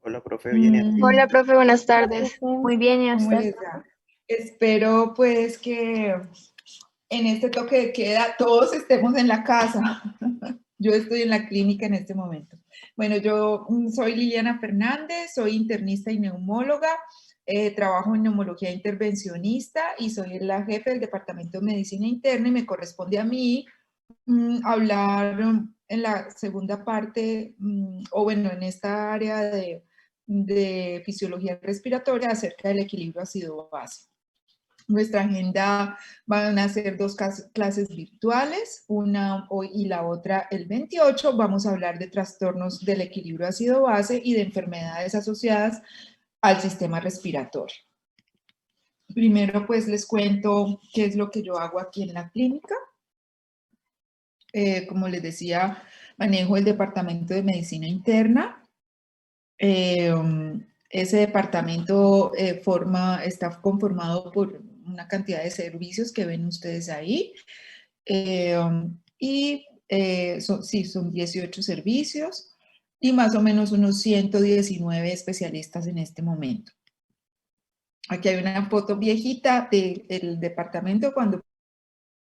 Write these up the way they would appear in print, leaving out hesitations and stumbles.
Hola, profe, bien, ¿y a ti? Hola, profe, buenas Hola, tardes. profe. Muy bien, ¿y ¿Cómo usted? les va? Espero pues que en este toque de queda todos estemos en la casa. Yo estoy en la clínica en este momento. Bueno, yo soy Liliana Fernández, soy internista y neumóloga, trabajo en neumología intervencionista y soy la jefe del Departamento de Medicina Interna y me corresponde a mí hablar en la segunda parte, o bueno, en esta área de fisiología respiratoria acerca del equilibrio ácido-base. Nuestra agenda van a ser dos clases virtuales, una hoy y la otra el 28. Vamos a hablar de trastornos del equilibrio ácido-base y de enfermedades asociadas al sistema respiratorio. Primero, pues les cuento qué es lo que yo hago aquí en la clínica. Como les decía, manejo el departamento de medicina interna. Ese departamento está conformado por una cantidad de servicios que ven ustedes ahí. Son 18 servicios y más o menos unos 119 especialistas en este momento. Aquí hay una foto viejita del departamento cuando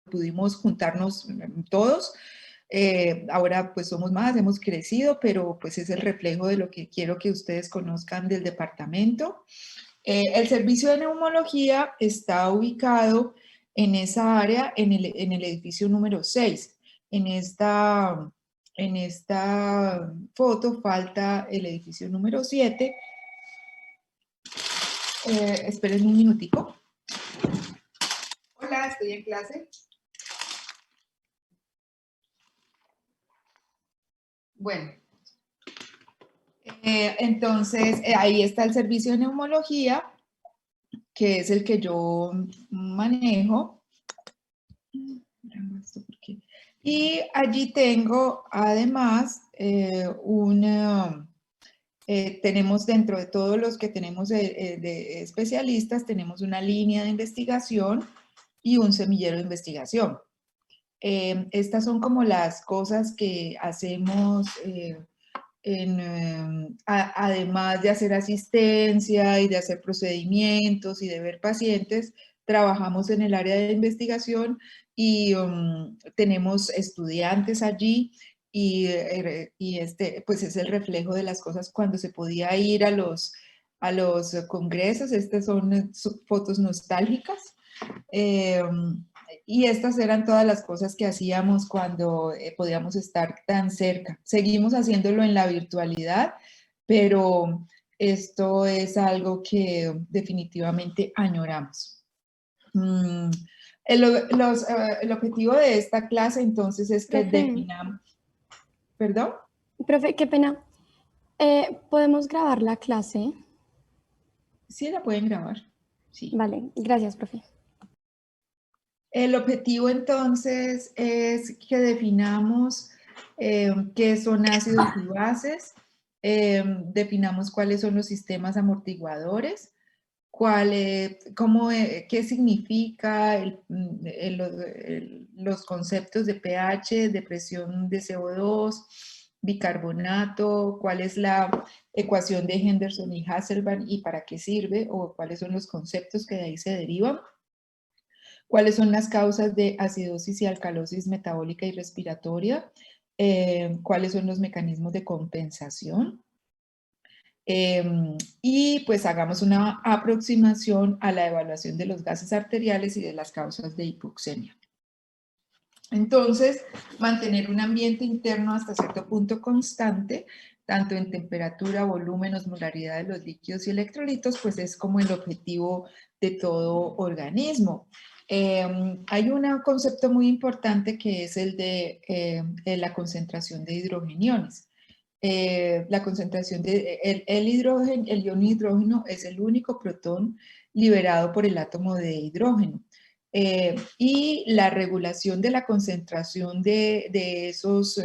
pudimos juntarnos todos. Ahora pues somos más, hemos crecido, pero pues es el reflejo de lo que quiero que ustedes conozcan del departamento. El servicio de neumología está ubicado en esa área, en el edificio número 6. En esta foto falta el edificio número 7. Esperen un minutico. Hola, estoy en clase. Bueno, entonces ahí está el servicio de neumología, que es el que yo manejo. Y allí tengo además tenemos dentro de todos los que tenemos de especialistas, tenemos una línea de investigación y un semillero de investigación. Estas son como las cosas que hacemos además de hacer asistencia y de hacer procedimientos y de ver pacientes. Trabajamos en el área de investigación y tenemos estudiantes allí y este pues es el reflejo de las cosas cuando se podía ir a los congresos. Estas son fotos nostálgicas. Y estas eran todas las cosas que hacíamos cuando podíamos estar tan cerca. Seguimos haciéndolo en la virtualidad, pero esto es algo que definitivamente añoramos. El objetivo de esta clase entonces es que definamos... ¿Perdón? Profe, qué pena. ¿Podemos grabar la clase? Sí, la pueden grabar. Sí. Vale, gracias, profe. El objetivo entonces es que definamos qué son ácidos y bases, definamos cuáles son los sistemas amortiguadores, qué significa los conceptos de pH, de presión de CO2, bicarbonato, cuál es la ecuación de Henderson y Hasselbalch y para qué sirve, o cuáles son los conceptos que de ahí se derivan. ¿Cuáles son las causas de acidosis y alcalosis metabólica y respiratoria? ¿Cuáles son los mecanismos de compensación? Y pues hagamos una aproximación a la evaluación de los gases arteriales y de las causas de hipoxemia. Entonces, mantener un ambiente interno hasta cierto punto constante, tanto en temperatura, volumen, osmolaridad de los líquidos y electrolitos, pues es como el objetivo de todo organismo. Hay un concepto muy importante que es el de la concentración de hidrogeniones. La concentración de el ion hidrógeno es el único protón liberado por el átomo de hidrógeno. Y la regulación de la concentración de esos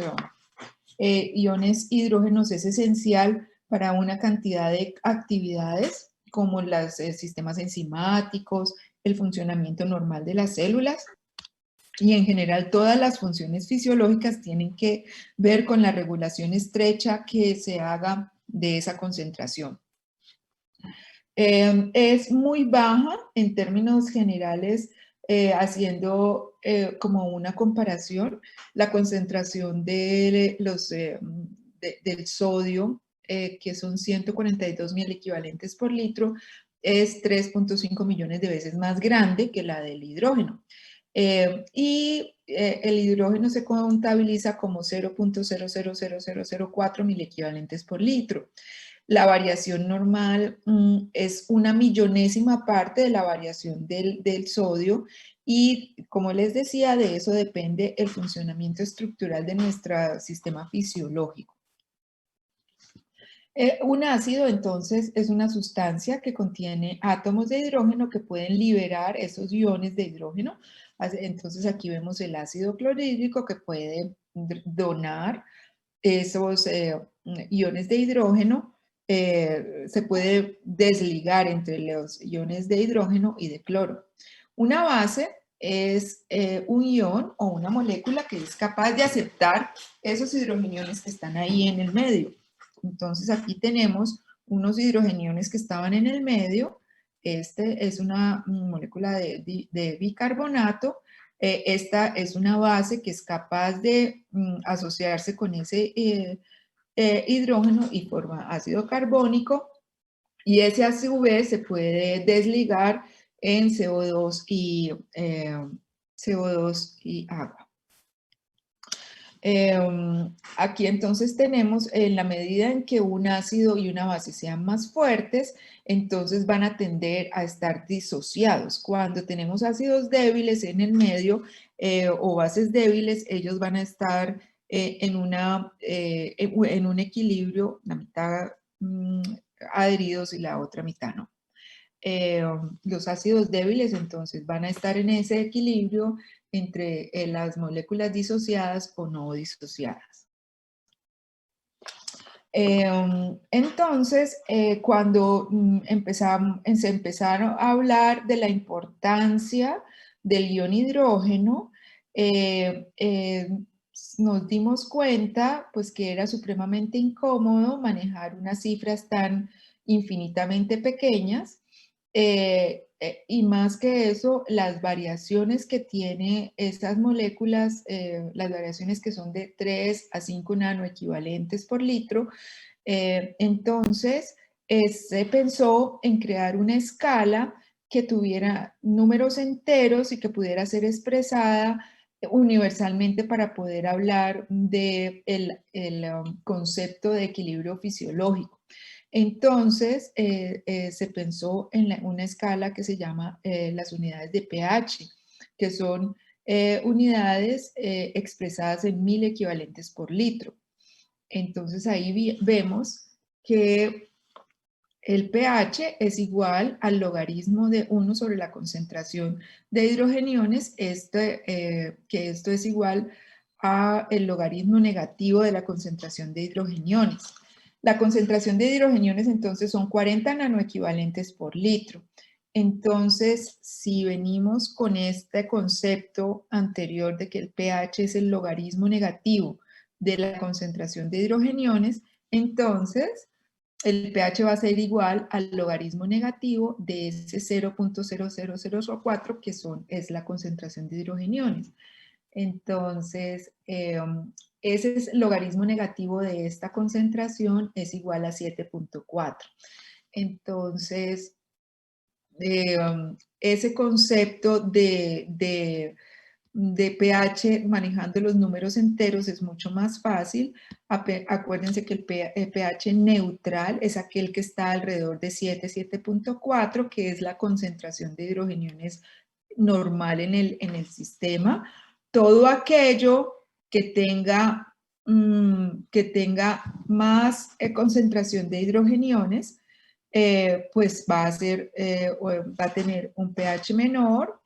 iones hidrógenos es esencial para una cantidad de actividades como los sistemas enzimáticos, el funcionamiento normal de las células y en general todas las funciones fisiológicas tienen que ver con la regulación estrecha que se haga de esa concentración. Es muy baja en términos generales, haciendo como una comparación, la concentración de del sodio, que son 142.000 equivalentes por litro, es 3.5 millones de veces más grande que la del hidrógeno. El hidrógeno se contabiliza como 0.000004 mil equivalentes por litro. La variación normal es una millonésima parte de la variación del sodio y, como les decía, de eso depende el funcionamiento estructural de nuestro sistema fisiológico. Un ácido, entonces, es una sustancia que contiene átomos de hidrógeno que pueden liberar esos iones de hidrógeno. Entonces, aquí vemos el ácido clorhídrico que puede donar esos iones de hidrógeno. Se puede desligar entre los iones de hidrógeno y de cloro. Una base es un ion o una molécula que es capaz de aceptar esos hidrogeniones que están ahí en el medio. Entonces aquí tenemos unos hidrogeniones que estaban en el medio. Este es una molécula de bicarbonato. Esta es una base que es capaz de asociarse con ese hidrógeno y forma ácido carbónico, y ese a su vez se puede desligar en CO2 y agua. Aquí entonces tenemos, en la medida en que un ácido y una base sean más fuertes, entonces van a tender a estar disociados. Cuando tenemos ácidos débiles en el medio o bases débiles, ellos van a estar en un equilibrio, la mitad adheridos y la otra mitad no. Los ácidos débiles entonces van a estar en ese equilibrio entre las moléculas disociadas o no disociadas. Entonces, cuando se empezaron a hablar de la importancia del ion hidrógeno, nos dimos cuenta pues, que era supremamente incómodo manejar unas cifras tan infinitamente pequeñas. Y más que eso, las variaciones que tiene estas moléculas, las variaciones que son de 3 a 5 nanoequivalentes por litro, entonces se pensó en crear una escala que tuviera números enteros y que pudiera ser expresada universalmente para poder hablar del concepto de equilibrio fisiológico. Entonces, se pensó en una escala que se llama las unidades de pH, que son unidades expresadas en 1000 equivalentes por litro. Entonces, ahí vemos que el pH es igual al logaritmo de 1 sobre la concentración de hidrogeniones, que esto es igual al logaritmo negativo de la concentración de hidrogeniones. La concentración de hidrogeniones entonces son 40 nanoequivalentes por litro. Entonces, si venimos con este concepto anterior de que el pH es el logaritmo negativo de la concentración de hidrogeniones, entonces el pH va a ser igual al logaritmo negativo de ese 0.0004 que es la concentración de hidrogeniones. Entonces, ese es el logaritmo negativo de esta concentración es igual a 7.4. Entonces, ese concepto de pH manejando los números enteros es mucho más fácil. Acuérdense que el pH neutral es aquel que está alrededor de 7.4, que es la concentración de hidrogeniones normal en el sistema. Todo aquello que tenga más concentración de hidrogeniones, pues va a tener un pH menor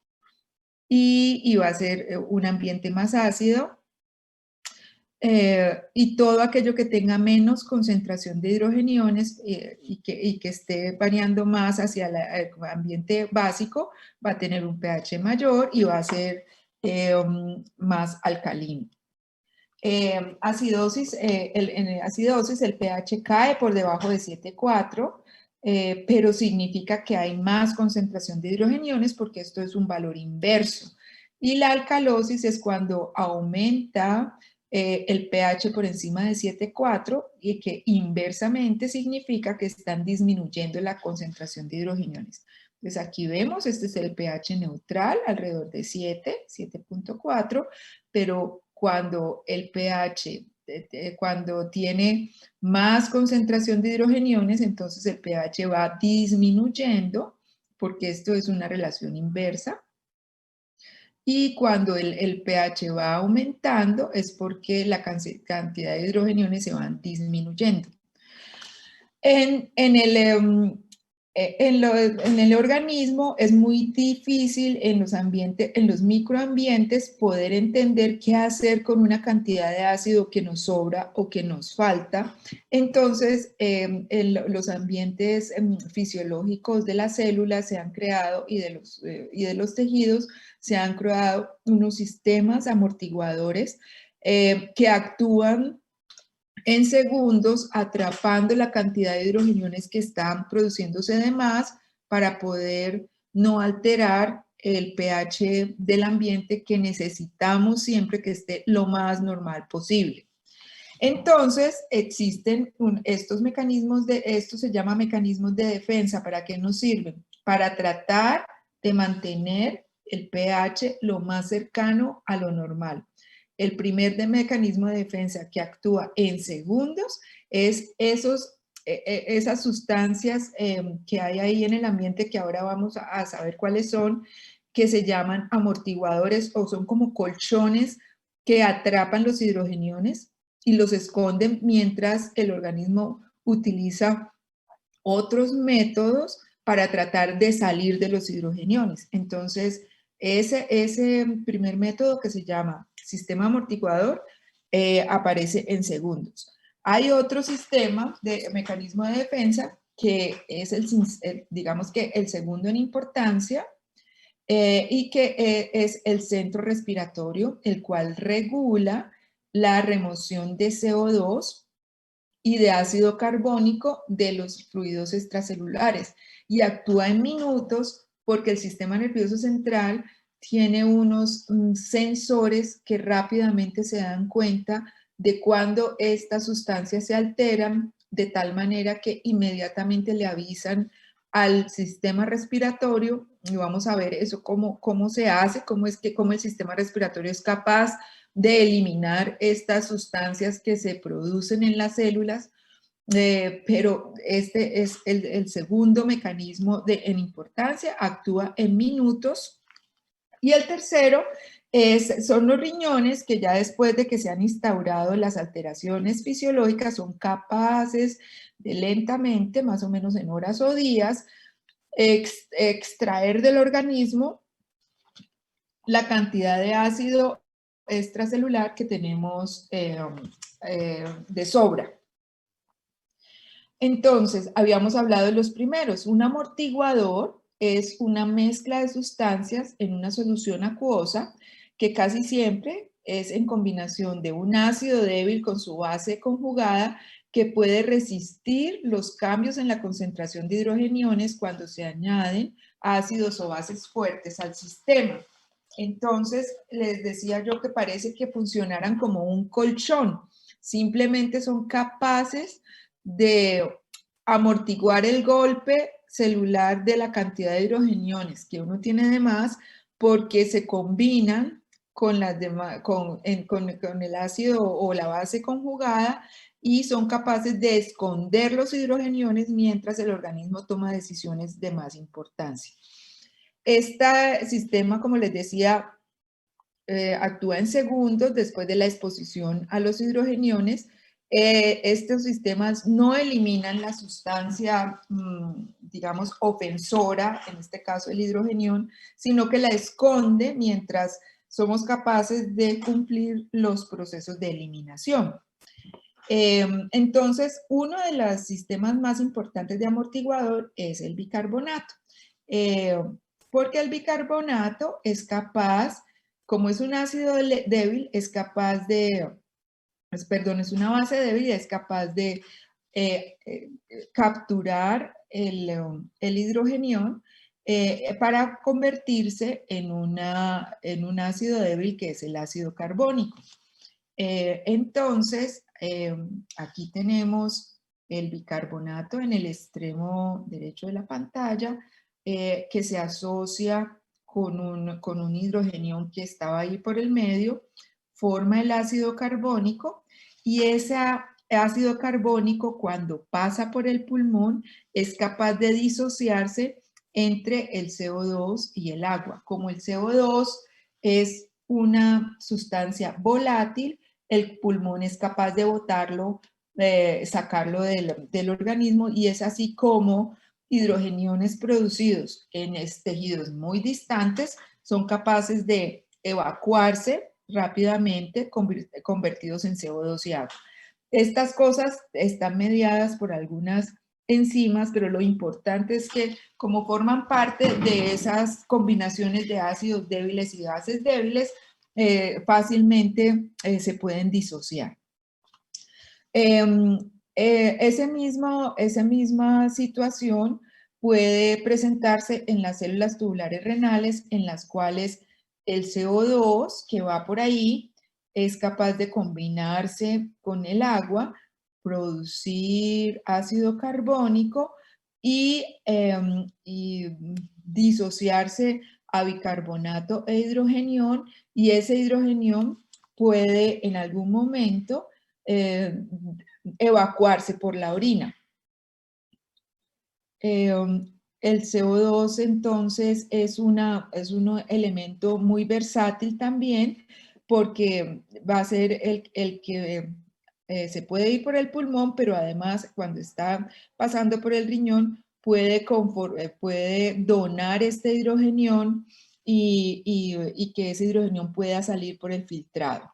y va a ser un ambiente más ácido. Y todo aquello que tenga menos concentración de hidrogeniones y que esté variando más hacia el ambiente básico, va a tener un pH mayor y va a ser más alcalino. acidosis, en acidosis el pH cae por debajo de 7,4, pero significa que hay más concentración de hidrogeniones porque esto es un valor inverso. Y la alcalosis es cuando aumenta el pH por encima de 7,4 y que inversamente significa que están disminuyendo la concentración de hidrogeniones. Entonces aquí vemos, este es el pH neutral, alrededor de 7,4, pero cuando el pH, cuando tiene más concentración de hidrogeniones, entonces el pH va disminuyendo, porque esto es una relación inversa. Y cuando el pH va aumentando es porque la cantidad de hidrogeniones se van disminuyendo. En el organismo es muy difícil en los microambientes poder entender qué hacer con una cantidad de ácido que nos sobra o que nos falta. Entonces, en los ambientes fisiológicos de las células se han creado y de los tejidos se han creado unos sistemas amortiguadores que actúan en segundos, atrapando la cantidad de hidrogeniones que están produciéndose de más para poder no alterar el pH del ambiente que necesitamos siempre que esté lo más normal posible. Entonces, existen estos mecanismos esto se llama mecanismos de defensa. ¿Para qué nos sirven? Para tratar de mantener el pH lo más cercano a lo normal. El primer mecanismo de defensa que actúa en segundos es esas sustancias que hay ahí en el ambiente, que ahora vamos a saber cuáles son, que se llaman amortiguadores o son como colchones que atrapan los hidrogeniones y los esconden mientras el organismo utiliza otros métodos para tratar de salir de los hidrogeniones. Entonces, ese primer método que se llama sistema amortiguador aparece en segundos. Hay otro sistema de mecanismo de defensa que es digamos que el segundo en importancia y que es el centro respiratorio, el cual regula la remoción de CO2 y de ácido carbónico de los fluidos extracelulares y actúa en minutos porque el sistema nervioso central tiene unos sensores que rápidamente se dan cuenta de cuando estas sustancias se alteran, de tal manera que inmediatamente le avisan al sistema respiratorio, y vamos a ver eso cómo se hace, cómo el sistema respiratorio es capaz de eliminar estas sustancias que se producen en las células, pero este es el segundo mecanismo en importancia, actúa en minutos. Y el tercero son los riñones, que ya después de que se han instaurado las alteraciones fisiológicas son capaces de lentamente, más o menos en horas o días, extraer del organismo la cantidad de ácido extracelular que tenemos de sobra. Entonces, habíamos hablado de los primeros. Un amortiguador es una mezcla de sustancias en una solución acuosa que casi siempre es en combinación de un ácido débil con su base conjugada que puede resistir los cambios en la concentración de hidrogeniones cuando se añaden ácidos o bases fuertes al sistema. Entonces, les decía yo que parece que funcionaran como un colchón. Simplemente son capaces de amortiguar el golpe celular de la cantidad de hidrogeniones que uno tiene de más porque se combinan con el ácido o la base conjugada y son capaces de esconder los hidrogeniones mientras el organismo toma decisiones de más importancia. Este sistema, como les decía, actúa en segundos después de la exposición a los hidrogeniones. Estos sistemas no eliminan la sustancia, digamos, ofensora, en este caso el hidrogenión, sino que la esconde mientras somos capaces de cumplir los procesos de eliminación. Entonces, uno de los sistemas más importantes de amortiguador es el bicarbonato, porque el bicarbonato es capaz, como es un ácido débil, es capaz de perdón, es una base débil y es capaz de capturar el hidrogenión para convertirse en un ácido débil que es el ácido carbónico. Entonces, aquí tenemos el bicarbonato en el extremo derecho de la pantalla, que se asocia con un hidrogenión que estaba ahí por el medio, forma el ácido carbónico, y ese ácido carbónico, cuando pasa por el pulmón, es capaz de disociarse entre el CO2 y el agua. Como el CO2 es una sustancia volátil, el pulmón es capaz de botarlo, sacarlo del organismo, y es así como hidrogeniones producidos en tejidos muy distantes son capaces de evacuarse rápidamente, convertidos en CO2 y agua. Estas cosas están mediadas por algunas enzimas, pero lo importante es que como forman parte de esas combinaciones de ácidos débiles y bases débiles, fácilmente se pueden disociar. Esa misma situación puede presentarse en las células tubulares renales, en las cuales el CO2 que va por ahí es capaz de combinarse con el agua, producir ácido carbónico y disociarse a bicarbonato e hidrogenión, y ese hidrogenión puede en algún momento evacuarse por la orina. El CO2 entonces es un elemento muy versátil también, porque va a ser el que se puede ir por el pulmón, pero además cuando está pasando por el riñón puede donar este hidrogenión y que ese hidrogenión pueda salir por el filtrado.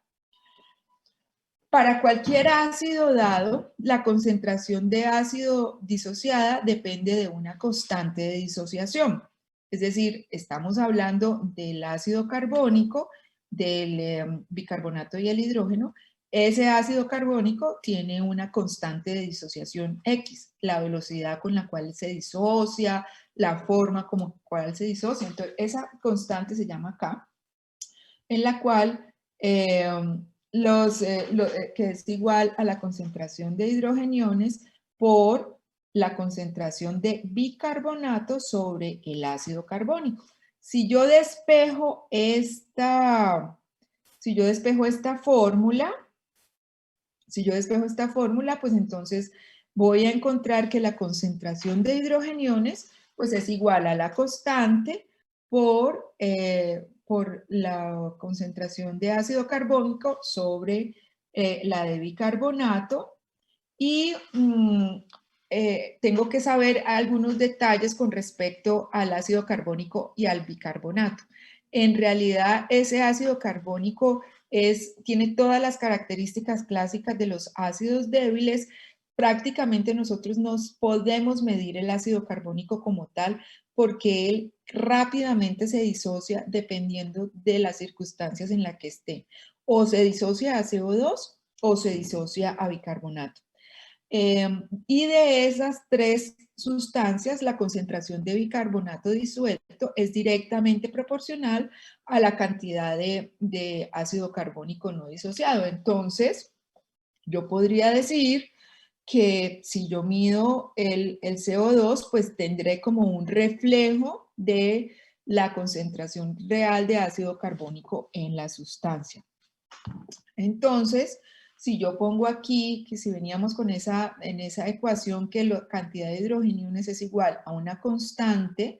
Para cualquier ácido dado, la concentración de ácido disociada depende de una constante de disociación. Es decir, estamos hablando del ácido carbónico, del bicarbonato y el hidrógeno. Ese ácido carbónico tiene una constante de disociación X, la velocidad con la cual se disocia, la forma como cual se disocia. Entonces, esa constante se llama K, en la cual que es igual a la concentración de hidrogeniones por la concentración de bicarbonato sobre el ácido carbónico. Si yo despejo esta fórmula, pues entonces voy a encontrar que la concentración de hidrogeniones pues es igual a la constante por la concentración de ácido carbónico sobre la de bicarbonato, y tengo que saber algunos detalles con respecto al ácido carbónico y al bicarbonato. En realidad, ese ácido carbónico tiene todas las características clásicas de los ácidos débiles. Prácticamente nosotros nos podemos medir el ácido carbónico como tal, porque él rápidamente se disocia dependiendo de las circunstancias en las que esté. O se disocia a CO2 o se disocia a bicarbonato. Y de esas tres sustancias, la concentración de bicarbonato disuelto es directamente proporcional a la cantidad de ácido carbónico no disociado. Entonces, yo podría decir que si yo mido el CO2, pues tendré como un reflejo de la concentración real de ácido carbónico en la sustancia. Entonces, si yo pongo aquí, que si veníamos en esa ecuación que la cantidad de hidrogeniones es igual a una constante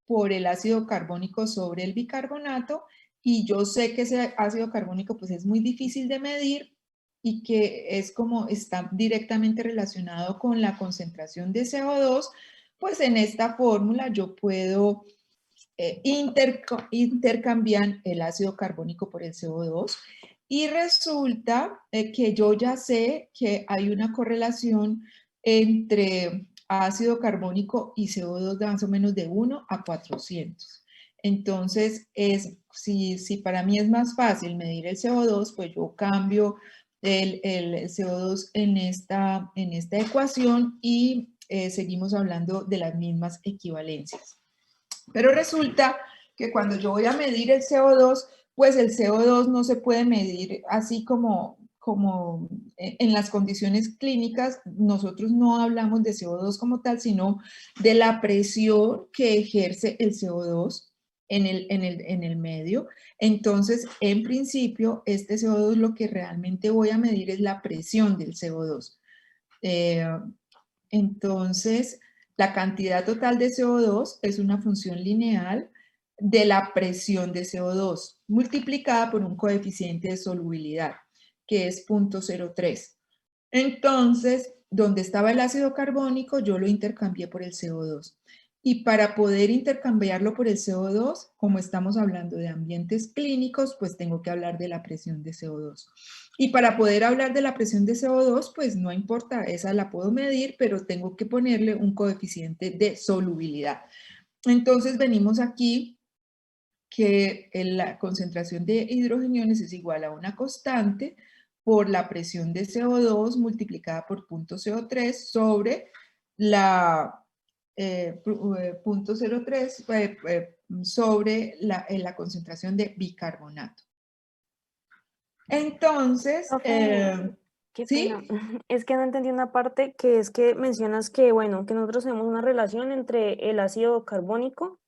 por el ácido carbónico sobre el bicarbonato, y yo sé que ese ácido carbónico pues es muy difícil de medir y que está directamente relacionado con la concentración de CO2, pues en esta fórmula yo puedo intercambiar el ácido carbónico por el CO2, y resulta que yo ya sé que hay una correlación entre ácido carbónico y CO2 de más o menos de 1 a 400. Entonces, si para mí es más fácil medir el CO2, pues yo cambio el CO2 en esta ecuación y seguimos hablando de las mismas equivalencias. Pero resulta que cuando yo voy a medir el CO2, pues el CO2 no se puede medir así como en las condiciones clínicas. Nosotros no hablamos de CO2 como tal, sino de la presión que ejerce el CO2 en el medio. Entonces, en principio, este CO2 lo que realmente voy a medir es la presión del CO2. Entonces, la cantidad total de CO2 es una función lineal de la presión de CO2 multiplicada por un coeficiente de solubilidad, que es 0.03. Entonces, donde estaba el ácido carbónico, yo lo intercambié por el CO2. Y para poder intercambiarlo por el CO2, como estamos hablando de ambientes clínicos, pues tengo que hablar de la presión de CO2. Y para poder hablar de la presión de CO2, pues no importa, esa la puedo medir, pero tengo que ponerle un coeficiente de solubilidad. Entonces venimos aquí que la concentración de hidrogeniones es igual a una constante por la presión de CO2 multiplicada por 0.03 sobre la 0.03 sobre la concentración de bicarbonato. Entonces, Profe, qué ¿sí? pena. Es que no entendí una parte que es que mencionas que, bueno, que nosotros tenemos una relación entre el ácido carbónico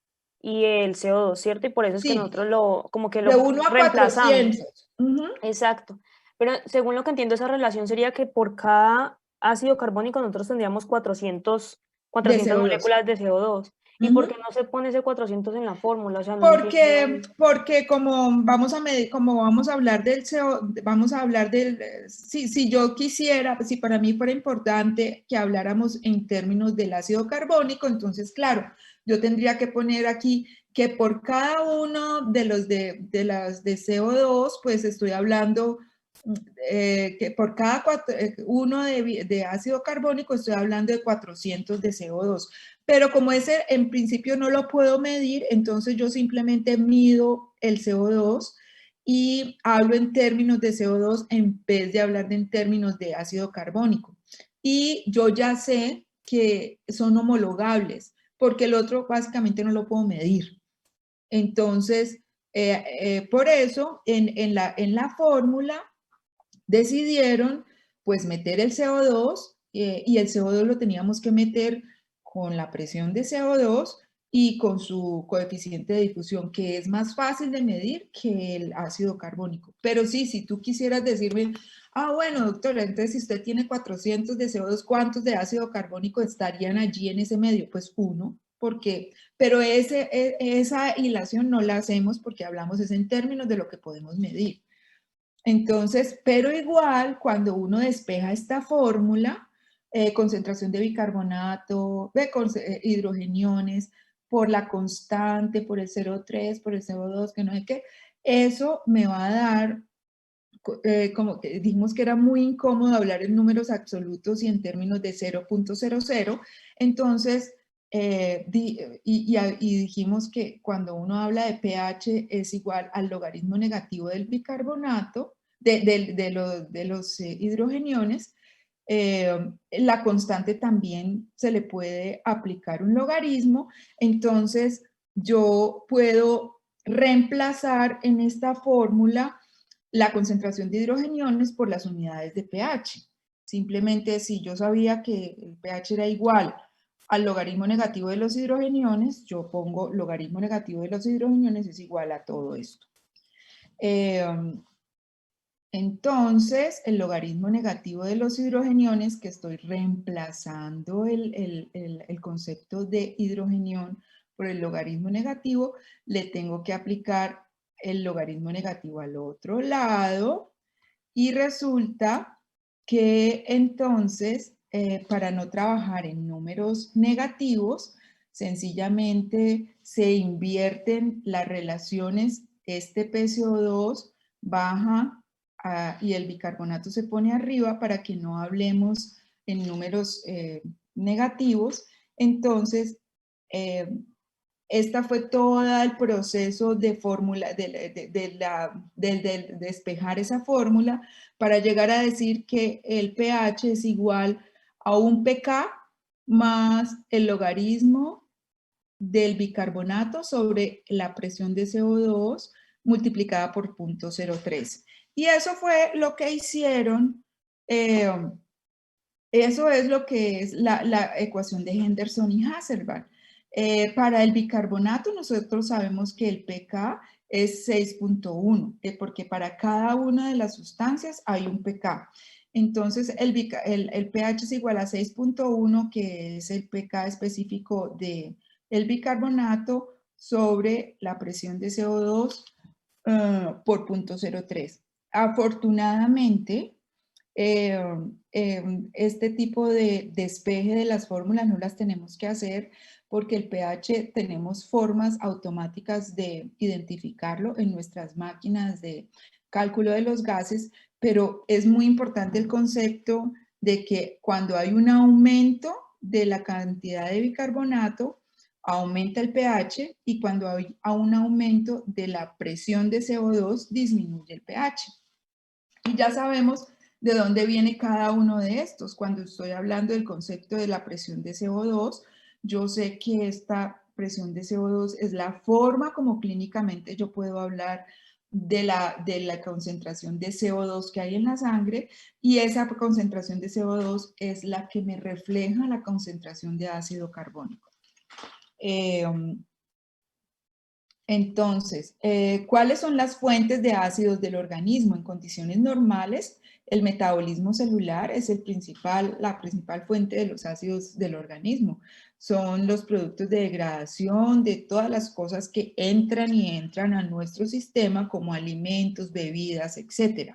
y el CO2, ¿cierto? Y por eso es que Sí, nosotros lo, como que de lo 1 a reemplazamos. 400. Ujú. Exacto. Pero según lo que entiendo, esa relación sería que por cada ácido carbónico nosotros tendríamos 400, De 400 CO2. moléculas de CO2. ¿Y por Ujú. qué no se pone ese 400 en la fórmula? O sea, no Porque, entiendo. porque como vamos a medir, como vamos a hablar del CO, vamos a hablar del, si yo quisiera, si para mí fuera importante que habláramos en términos del ácido carbónico, entonces claro, yo tendría que poner aquí que por cada uno de los de las de CO2, pues estoy hablando que por cada uno de ácido carbónico estoy hablando de 400 de CO2. Pero como ese en principio no lo puedo medir, entonces yo simplemente mido el CO2 y hablo en términos de CO2 en vez de hablar en términos de ácido carbónico. Y yo ya sé que son homologables, porque el otro básicamente no lo puedo medir. Entonces, por eso en la fórmula decidieron pues meter el CO2 y el CO2 lo teníamos que meter con la presión de CO2 y con su coeficiente de difusión, que es más fácil de medir que el ácido carbónico. Pero sí, si tú quisieras decirme, bueno, doctora, entonces si usted tiene 400 de CO2, ¿cuántos de ácido carbónico estarían allí en ese medio? Pues uno, porque, pero esa hilación no la hacemos porque hablamos es en términos de lo que podemos medir. Entonces, pero igual, cuando uno despeja esta fórmula, concentración de bicarbonato, de hidrogeniones, por la constante, por el 0,3, por el CO2, que no sé qué, eso me va a dar, como que dijimos que era muy incómodo hablar en números absolutos y en términos de 0.00, entonces, y dijimos que cuando uno habla de pH es igual al logaritmo negativo del bicarbonato, de los hidrogeniones, la constante también se le puede aplicar un logaritmo, entonces yo puedo reemplazar en esta fórmula la concentración de hidrogeniones por las unidades de pH. Simplemente si yo sabía que el pH era igual al logaritmo negativo de los hidrogeniones, yo pongo logaritmo negativo de los hidrogeniones es igual a todo esto. Entonces, el logaritmo negativo de los hidrogeniones, que estoy reemplazando el concepto de hidrogenión por el logaritmo negativo, le tengo que aplicar el logaritmo negativo al otro lado y resulta que entonces, para no trabajar en números negativos, sencillamente se invierten las relaciones, este PCO2 baja y el bicarbonato se pone arriba para que no hablemos en números negativos. Entonces, Este fue todo el proceso de fórmula, de despejar esa fórmula para llegar a decir que el pH es igual a un pK más el logaritmo del bicarbonato sobre la presión de CO2 multiplicada por 0.03. Y eso fue lo que hicieron, eso es lo que es la ecuación de Henderson y Hasselbalch. Para el bicarbonato nosotros sabemos que el pK es 6.1, porque para cada una de las sustancias hay un pK. Entonces el pH es igual a 6.1, que es el pK específico del bicarbonato sobre la presión de CO2 por 0.03. Afortunadamente, este tipo de despeje de las fórmulas no las tenemos que hacer porque el pH tenemos formas automáticas de identificarlo en nuestras máquinas de cálculo de los gases, pero es muy importante el concepto de que cuando hay un aumento de la cantidad de bicarbonato, aumenta el pH, y cuando hay un aumento de la presión de CO2, disminuye el pH. Y ya sabemos de dónde viene cada uno de estos. Cuando estoy hablando del concepto de la presión de CO2, yo sé que esta presión de CO2 es la forma como clínicamente yo puedo hablar de la concentración de CO2 que hay en la sangre, y esa concentración de CO2 es la que me refleja la concentración de ácido carbónico. Entonces, ¿cuáles son las fuentes de ácidos del organismo? En condiciones normales, el metabolismo celular es la principal fuente de los ácidos del organismo. Son los productos de degradación de todas las cosas que entran a nuestro sistema, como alimentos, bebidas, etc.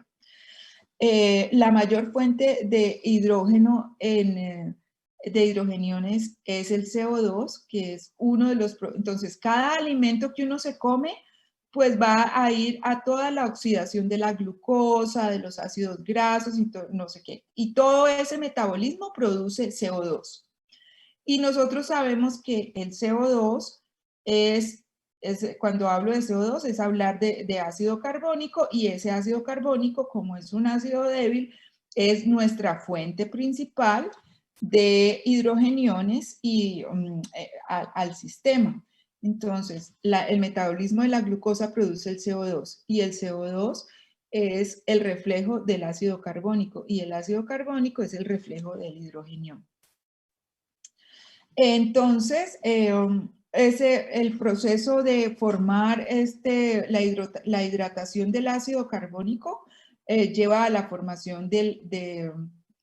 La mayor fuente de hidrógeno de hidrogeniones es el CO2, que es uno de los... Entonces, cada alimento que uno se come, pues va a ir a toda la oxidación de la glucosa, de los ácidos grasos y no sé qué. Y todo ese metabolismo produce CO2. Y nosotros sabemos que el CO2 cuando hablo de CO2 es hablar de ácido carbónico, y ese ácido carbónico, como es un ácido débil, es nuestra fuente principal de hidrogeniones al sistema. Entonces, el metabolismo de la glucosa produce el CO2, y el CO2 es el reflejo del ácido carbónico, y el ácido carbónico es el reflejo del hidrogenión. Entonces, el proceso de formar la hidratación del ácido carbónico lleva a la formación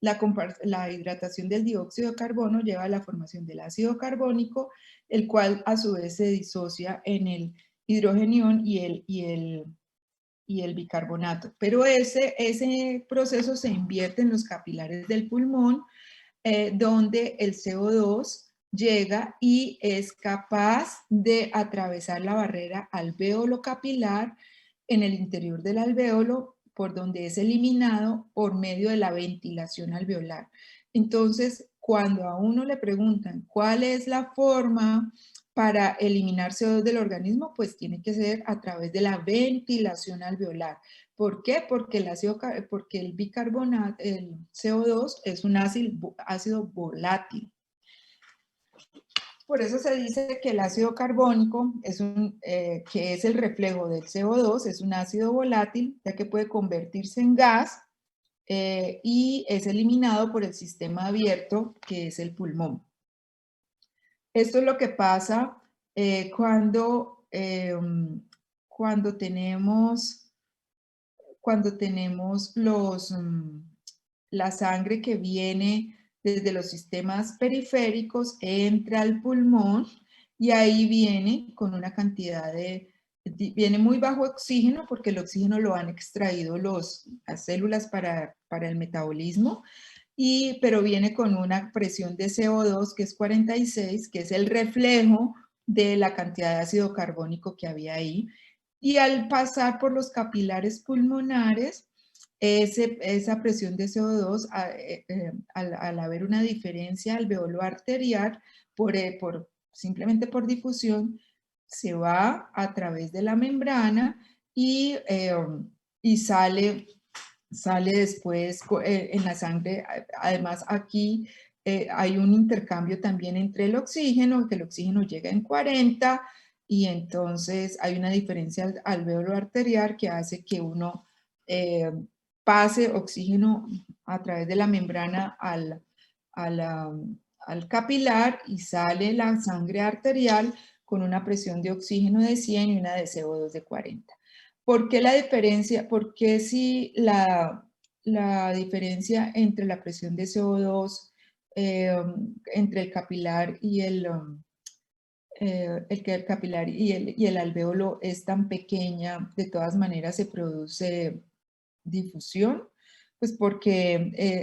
la hidratación del dióxido de carbono lleva a la formación del ácido carbónico, el cual a su vez se disocia en el hidrogenión y el bicarbonato. Pero ese proceso se invierte en los capilares del pulmón, donde el CO2 llega y es capaz de atravesar la barrera alvéolo capilar en el interior del alvéolo, por donde es eliminado por medio de la ventilación alveolar. Entonces, cuando a uno le preguntan cuál es la forma para eliminar CO2 del organismo, pues tiene que ser a través de la ventilación alveolar. ¿Por qué? Porque el bicarbonato, el CO2 es un ácido volátil. Por eso se dice que el ácido carbónico, que es el reflejo del CO2, es un ácido volátil, ya que puede convertirse en gas y es eliminado por el sistema abierto, que es el pulmón. Esto es lo que pasa cuando tenemos la sangre que viene desde los sistemas periféricos, entra al pulmón, y ahí viene con una cantidad viene muy bajo oxígeno, porque el oxígeno lo han extraído las células para el metabolismo, pero viene con una presión de CO2 que es 46, que es el reflejo de la cantidad de ácido carbónico que había ahí. Y al pasar por los capilares pulmonares, esa presión de CO2, al haber una diferencia alveolo arterial, simplemente por difusión, se va a través de la membrana y sale después en la sangre. Además, aquí hay un intercambio también entre el oxígeno, que el oxígeno llega en 40, y entonces hay una diferencia alvéolo arterial que hace que uno pase oxígeno a través de la membrana al capilar, y sale la sangre arterial con una presión de oxígeno de 100 y una de CO2 de 40. ¿Por qué la diferencia? ¿Por qué si la diferencia entre la presión de CO2 entre el capilar y el capilar y el alvéolo es tan pequeña, de todas maneras se produce difusión? Pues porque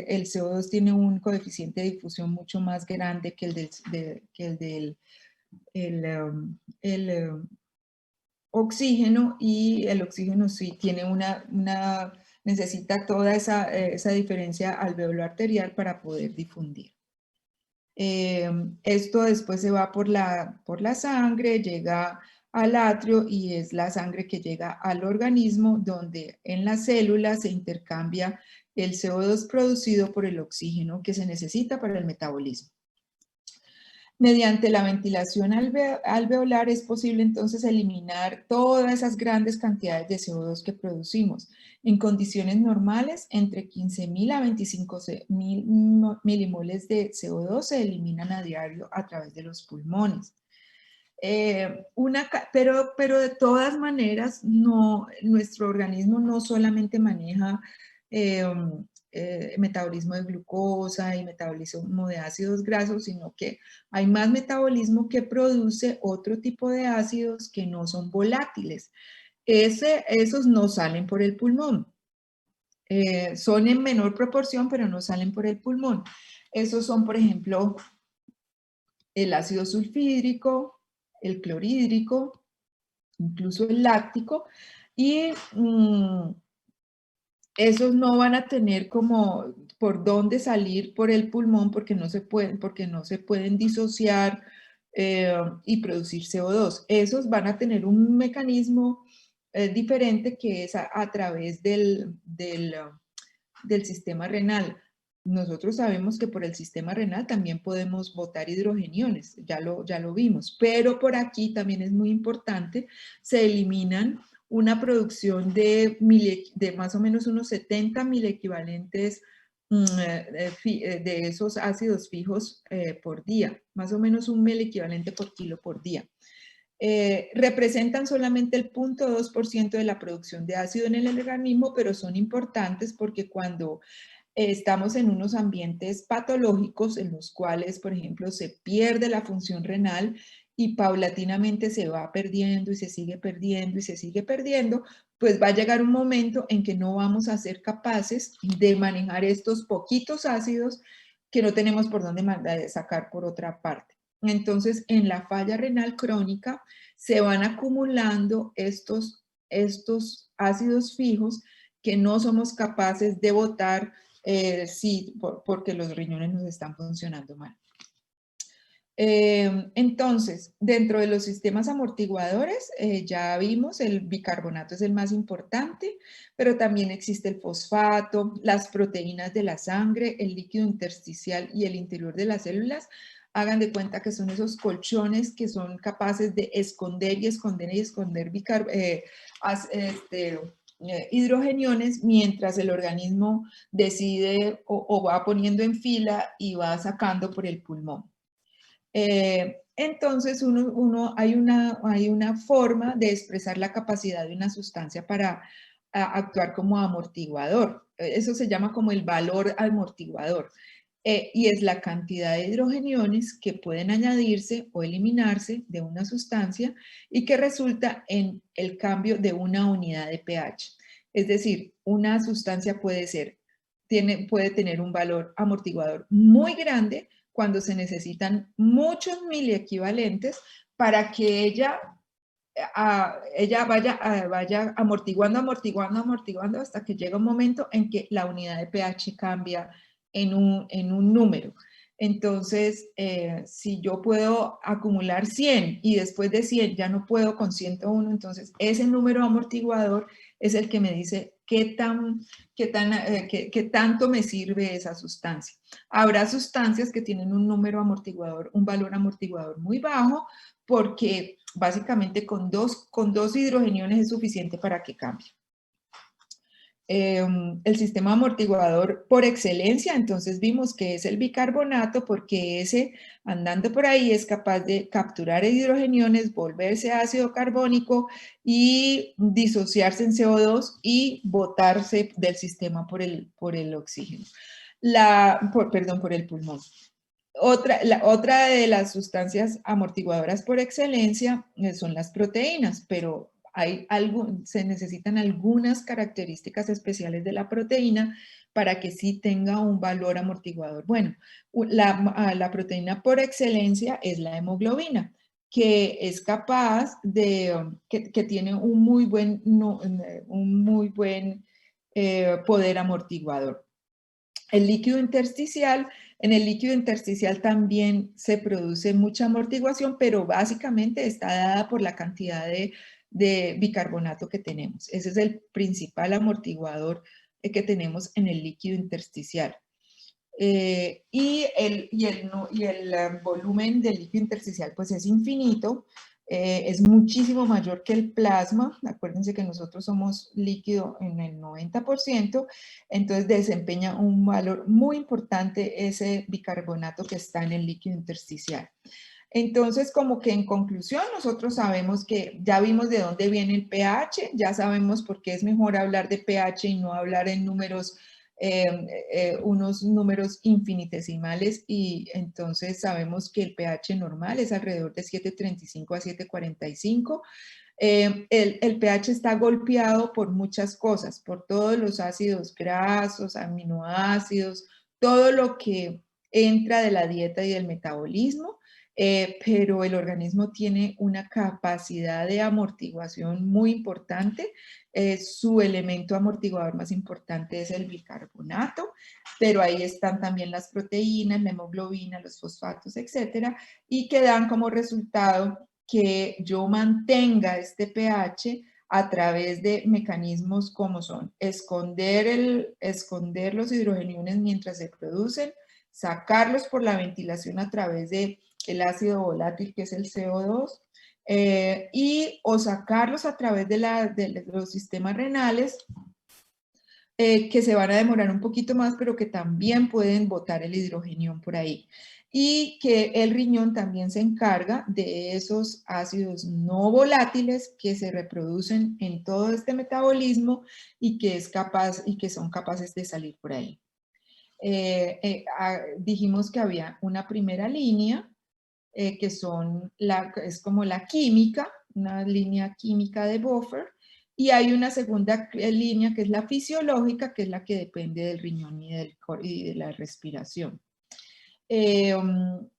el CO2 tiene un coeficiente de difusión mucho más grande que el del oxígeno, y el oxígeno sí tiene necesita toda esa diferencia alvéolo arterial para poder difundir. Esto después se va por la sangre, llega al atrio, y es la sangre que llega al organismo, donde en las células se intercambia el CO2 producido por el oxígeno que se necesita para el metabolismo. Mediante la ventilación alveolar es posible entonces eliminar todas esas grandes cantidades de CO2 que producimos. En condiciones normales, entre 15.000 a 25.000 milimoles de CO2 se eliminan a diario a través de los pulmones. Pero de todas maneras, nuestro organismo no solamente maneja metabolismo de glucosa y metabolismo de ácidos grasos, sino que hay más metabolismo que produce otro tipo de ácidos que no son volátiles. Esos no salen por el pulmón. Son en menor proporción, pero no salen por el pulmón. Esos son, por ejemplo, el ácido sulfídrico, el clorhídrico, incluso el láctico, y esos no van a tener como por dónde salir por el pulmón, porque no se pueden disociar y producir CO2. Esos van a tener un mecanismo diferente, que es a través del sistema renal. Nosotros sabemos que por el sistema renal también podemos botar hidrogeniones, ya lo vimos, pero por aquí también es muy importante, se eliminan una producción de más o menos unos 70 milequivalentes de esos ácidos fijos por día, más o menos 1 milequivalente por kilo por día. Representan solamente el 0.2% de la producción de ácido en el organismo, pero son importantes porque cuando estamos en unos ambientes patológicos en los cuales, por ejemplo, se pierde la función renal y paulatinamente se va perdiendo y se sigue perdiendo y se sigue perdiendo, pues va a llegar un momento en que no vamos a ser capaces de manejar estos poquitos ácidos que no tenemos por dónde sacar por otra parte. Entonces, en la falla renal crónica se van acumulando estos ácidos fijos que no somos capaces de botar porque los riñones nos están funcionando mal. Entonces, dentro de los sistemas amortiguadores, ya vimos, el bicarbonato es el más importante, pero también existe el fosfato, las proteínas de la sangre, el líquido intersticial y el interior de las células. Hagan de cuenta que son esos colchones que son capaces de esconder y esconder y esconder hidrogeniones, mientras el organismo decide o va poniendo en fila y va sacando por el pulmón. Entonces hay una forma de expresar la capacidad de una sustancia para actuar como amortiguador. Eso se llama como el valor amortiguador. Y es la cantidad de hidrogeniones que pueden añadirse o eliminarse de una sustancia y que resulta en el cambio de una unidad de pH. Es decir, una sustancia puede tener un valor amortiguador muy grande cuando se necesitan muchos miliequivalentes para que ella vaya amortiguando hasta que llega un momento en que la unidad de pH cambia en un número. Entonces, si yo puedo acumular 100 y después de 100 ya no puedo con 101, entonces ese número amortiguador es el que me dice qué tanto me sirve esa sustancia. Habrá sustancias que tienen un número amortiguador, un valor amortiguador muy bajo, porque básicamente con dos hidrogeniones es suficiente para que cambie. El sistema amortiguador por excelencia, entonces vimos que es el bicarbonato, porque ese, andando por ahí, es capaz de capturar hidrogeniones, volverse ácido carbónico y disociarse en CO2 y botarse del sistema por el oxígeno. Perdón, por el pulmón. Otra de las sustancias amortiguadoras por excelencia son las proteínas, pero se necesitan algunas características especiales de la proteína para que sí tenga un valor amortiguador. Bueno, la proteína por excelencia es la hemoglobina, que es capaz de, que tiene un muy buen poder amortiguador. El líquido intersticial, en el líquido intersticial también se produce mucha amortiguación, pero básicamente está dada por la cantidad de bicarbonato que tenemos. Ese es el principal amortiguador que tenemos en el líquido intersticial. Y el volumen del líquido intersticial pues es infinito, es muchísimo mayor que el plasma. Acuérdense que nosotros somos líquido en el 90%, entonces desempeña un valor muy importante ese bicarbonato que está en el líquido intersticial. Entonces, como que en conclusión, nosotros sabemos que ya vimos de dónde viene el pH, ya sabemos por qué es mejor hablar de pH y no hablar en números, unos números infinitesimales, y entonces sabemos que el pH normal es alrededor de 7.35 a 7.45. El pH está golpeado por muchas cosas, por todos los ácidos grasos, aminoácidos, todo lo que entra de la dieta y del metabolismo. Pero el organismo tiene una capacidad de amortiguación muy importante. Su elemento amortiguador más importante es el bicarbonato, pero ahí están también las proteínas, la hemoglobina, los fosfatos, etcétera, y que dan como resultado que yo mantenga este pH a través de mecanismos como son esconder los hidrogeniones mientras se producen, sacarlos por la ventilación a través de el ácido volátil, que es el CO2, o sacarlos a través de los sistemas renales, que se van a demorar un poquito más, pero que también pueden botar el hidrogenión por ahí. Y que el riñón también se encarga de esos ácidos no volátiles que se reproducen en todo este metabolismo y que son capaces de salir por ahí. Dijimos que había una primera línea, que es como la química, una línea química de buffer, y hay una segunda línea que es la fisiológica, que es la que depende del riñón y de la respiración. El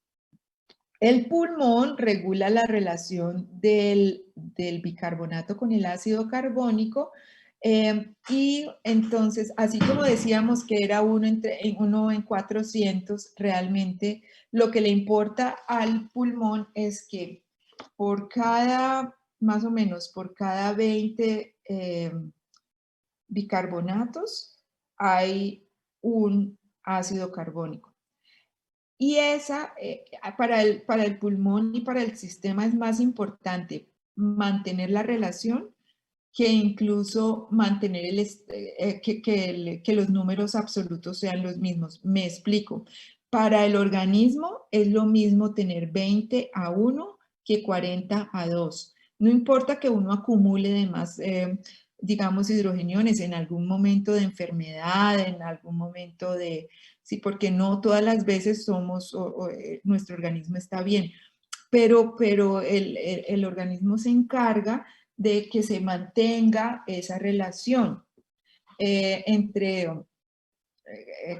pulmón regula la relación del bicarbonato con el ácido carbónico, y entonces, así como decíamos que era uno en 400, realmente lo que le importa al pulmón es que más o menos por cada 20 bicarbonatos hay un ácido carbónico. Y para el pulmón y para el sistema es más importante mantener la relación que incluso mantener que los números absolutos sean los mismos. Me explico. Para el organismo es lo mismo tener 20 a 1 que 40 a 2. No importa que uno acumule de más, digamos, hidrogeniones en algún momento de enfermedad, en algún momento de... Sí, porque no todas las veces nuestro organismo está bien, pero el organismo se encarga de que se mantenga esa relación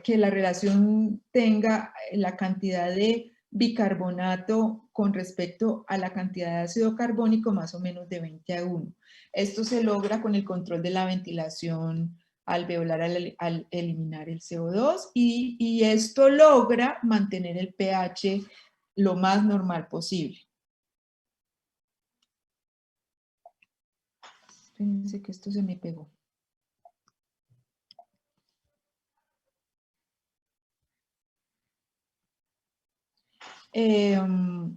que la relación tenga la cantidad de bicarbonato con respecto a la cantidad de ácido carbónico más o menos de 20 a 1. Esto se logra con el control de la ventilación alveolar al eliminar el CO2 y esto logra mantener el pH lo más normal posible. Fíjense que esto se me pegó. El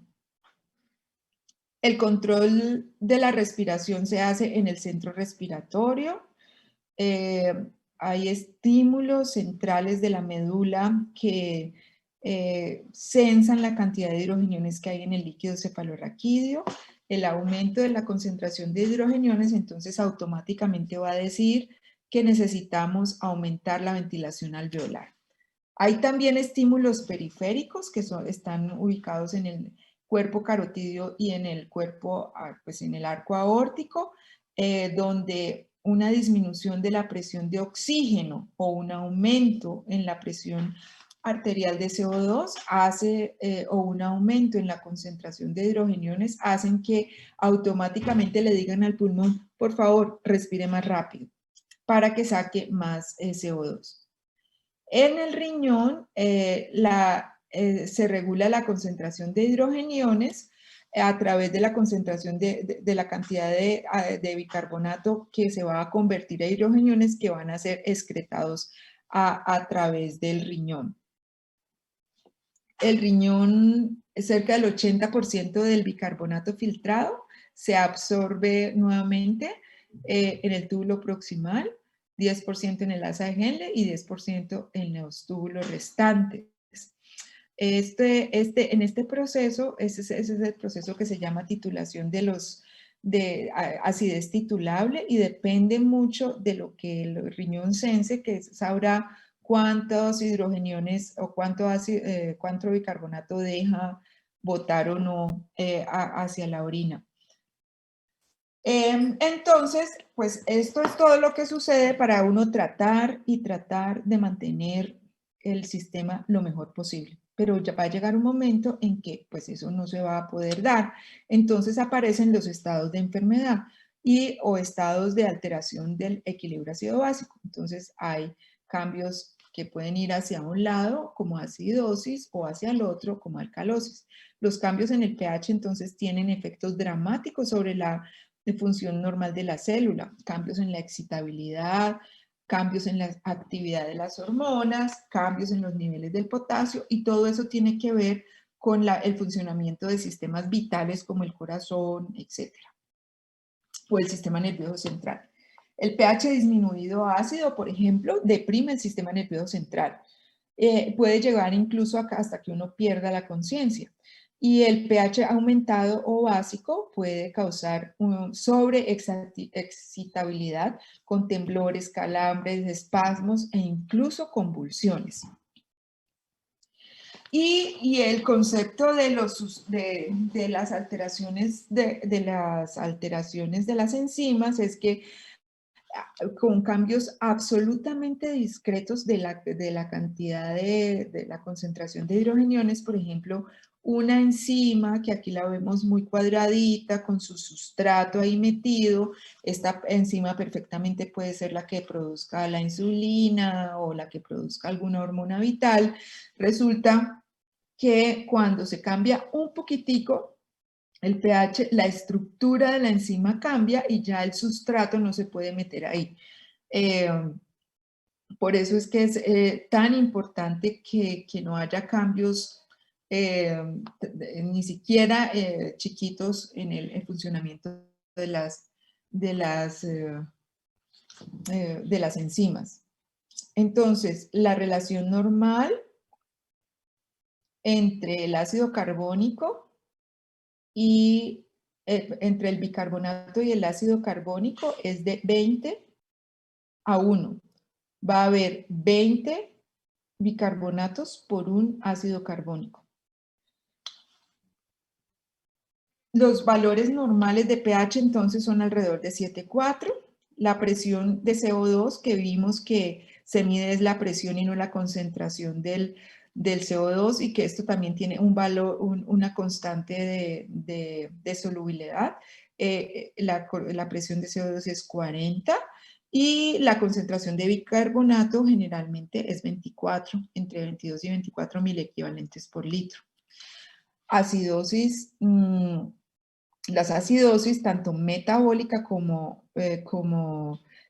control de la respiración se hace en el centro respiratorio. Hay estímulos centrales de la médula que sensan la cantidad de hidrogeniones que hay en el líquido cefalorraquídeo. El aumento de la concentración de hidrogeniones entonces automáticamente va a decir que necesitamos aumentar la ventilación alveolar. Hay también estímulos periféricos que están ubicados en el cuerpo carotídeo y en el cuerpo, pues en el arco aórtico, donde una disminución de la presión de oxígeno o un aumento en la presión arterial de CO2 o un aumento en la concentración de hidrogeniones hacen que automáticamente le digan al pulmón, por favor, respire más rápido para que saque más CO2. En el riñón se regula la concentración de hidrogeniones a través de la concentración de la cantidad de bicarbonato que se va a convertir a hidrogeniones que van a ser excretados a través del riñón. El riñón, cerca del 80% del bicarbonato filtrado se absorbe nuevamente en el túbulo proximal, 10% en el asa de Henle y 10% en los túbulos restantes. En este proceso, ese es el proceso que se llama titulación de acidez titulable y depende mucho de lo que el riñón sense, que sabrá cuántos hidrogeniones o cuánto bicarbonato deja botar o no hacia la orina. Entonces, pues esto es todo lo que sucede para uno tratar de mantener el sistema lo mejor posible. Pero ya va a llegar un momento en que pues eso no se va a poder dar. Entonces aparecen los estados de enfermedad o estados de alteración del equilibrio ácido básico. Entonces hay cambios que pueden ir hacia un lado como acidosis o hacia el otro como alcalosis. Los cambios en el pH entonces tienen efectos dramáticos sobre la función normal de la célula, cambios en la excitabilidad, cambios en la actividad de las hormonas, cambios en los niveles del potasio y todo eso tiene que ver con el funcionamiento de sistemas vitales como el corazón, etc. O el sistema nervioso central. El pH disminuido a ácido, por ejemplo, deprime el sistema nervioso central. Puede llegar incluso hasta que uno pierda la conciencia. Y el pH aumentado o básico puede causar sobreexcitabilidad con temblores, calambres, espasmos e incluso convulsiones. Y el concepto de las alteraciones de las enzimas es que con cambios absolutamente discretos de la cantidad de la concentración de hidrogeniones, por ejemplo, una enzima que aquí la vemos muy cuadradita con su sustrato ahí metido, esta enzima perfectamente puede ser la que produzca la insulina o la que produzca alguna hormona vital. Resulta que cuando se cambia un poquitico el pH, la estructura de la enzima cambia y ya el sustrato no se puede meter ahí. Por eso es que es tan importante que no haya cambios ni siquiera chiquitos en el funcionamiento de las enzimas. Entonces, la relación normal entre el ácido carbónico y entre el bicarbonato y el ácido carbónico es de 20:1. Va a haber 20 bicarbonatos por un ácido carbónico. Los valores normales de pH entonces son alrededor de 7,4. La presión de CO2 que vimos que se mide es la presión y no la concentración del CO2 y que esto también tiene un valor, una constante de solubilidad. La presión de CO2 es 40 y la concentración de bicarbonato generalmente es 24, entre 22 y 24 milequivalentes por litro. Acidosis, las acidosis, tanto metabólica como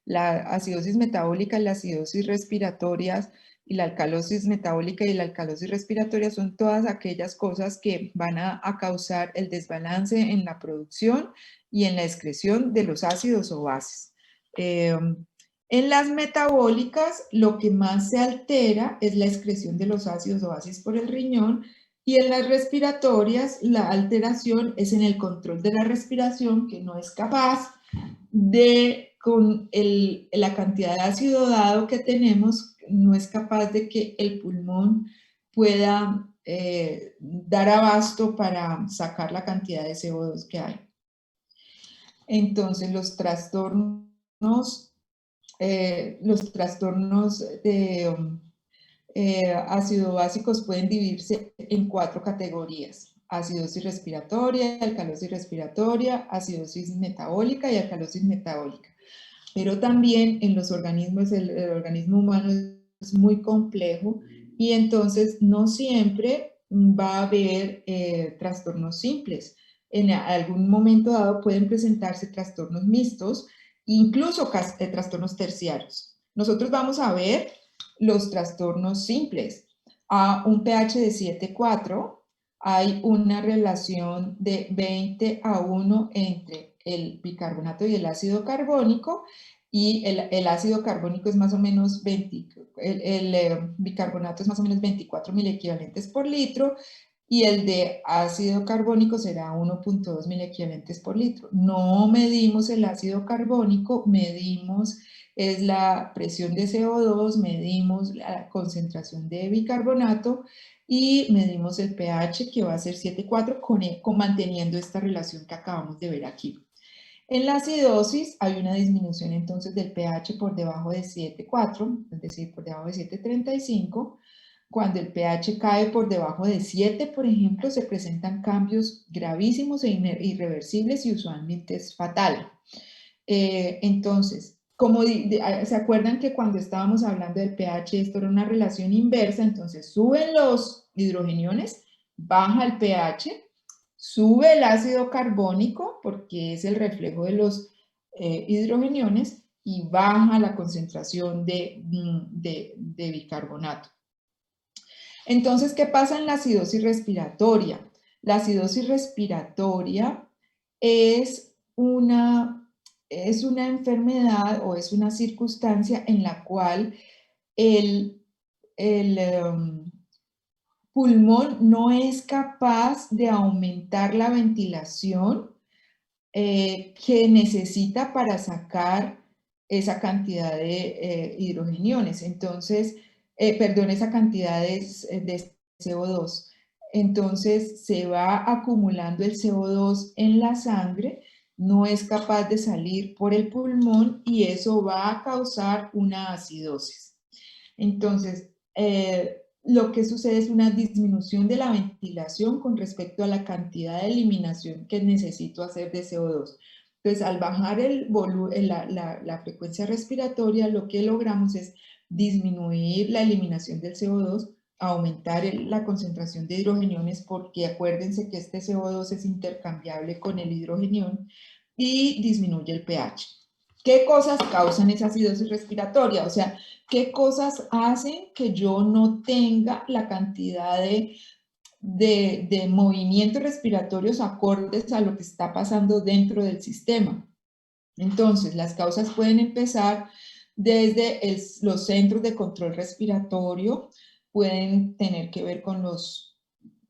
la acidosis metabólica y la acidosis respiratorias y la alcalosis metabólica y la alcalosis respiratoria son todas aquellas cosas que van a causar el desbalance en la producción y en la excreción de los ácidos o bases. En las metabólicas, lo que más se altera es la excreción de los ácidos o bases por el riñón, y en las respiratorias, la alteración es en el control de la respiración, que no es capaz de, con la cantidad de ácido dado que tenemos, no es capaz de que el pulmón pueda dar abasto para sacar la cantidad de CO2 que hay. Entonces, los trastornos de ácido básicos pueden dividirse en 4 categorías: acidosis respiratoria, alcalosis respiratoria, acidosis metabólica y alcalosis metabólica. Pero también en los organismos, el organismo humano es muy complejo y entonces no siempre va a haber trastornos simples. En algún momento dado pueden presentarse trastornos mixtos, incluso trastornos terciarios. Nosotros vamos a ver los trastornos simples. A un pH de 7,4 hay una relación de 20:1 entre el bicarbonato y el ácido carbónico, y el ácido carbónico es más o menos el bicarbonato es más o menos 24 milequivalentes por litro, y el de ácido carbónico será 1.2 milequivalentes por litro. No medimos el ácido carbónico, medimos es la presión de CO2, medimos la concentración de bicarbonato y medimos el pH, que va a ser 7,4, manteniendo esta relación que acabamos de ver aquí. En la acidosis hay una disminución entonces del pH por debajo de 7,4, es decir, por debajo de 7,35. Cuando el pH cae por debajo de 7, por ejemplo, se presentan cambios gravísimos e irreversibles y usualmente es fatal. Entonces, ¿se acuerdan que cuando estábamos hablando del pH esto era una relación inversa? Entonces suben los hidrogeniones, baja el pH, sube el ácido carbónico porque es el reflejo de los hidrogeniones, y baja la concentración de bicarbonato. Entonces, ¿qué pasa en la acidosis respiratoria? La acidosis respiratoria es una enfermedad o es una circunstancia en la cual el pulmón no es capaz de aumentar la ventilación que necesita para sacar esa cantidad de hidrogeniones. Entonces, esa cantidad de CO2. Entonces, se va acumulando el CO2 en la sangre, no es capaz de salir por el pulmón y eso va a causar una acidosis. Entonces, lo que sucede es una disminución de la ventilación con respecto a la cantidad de eliminación que necesito hacer de CO2. Entonces, al bajar la frecuencia respiratoria, lo que logramos es disminuir la eliminación del CO2, aumentar la concentración de hidrogeniones, porque acuérdense que este CO2 es intercambiable con el hidrogenión, y disminuye el pH. ¿Qué cosas causan esa acidosis respiratoria? O sea, ¿qué cosas hacen que yo no tenga la cantidad de movimientos respiratorios acordes a lo que está pasando dentro del sistema? Entonces, las causas pueden empezar desde los centros de control respiratorio, pueden tener que ver con los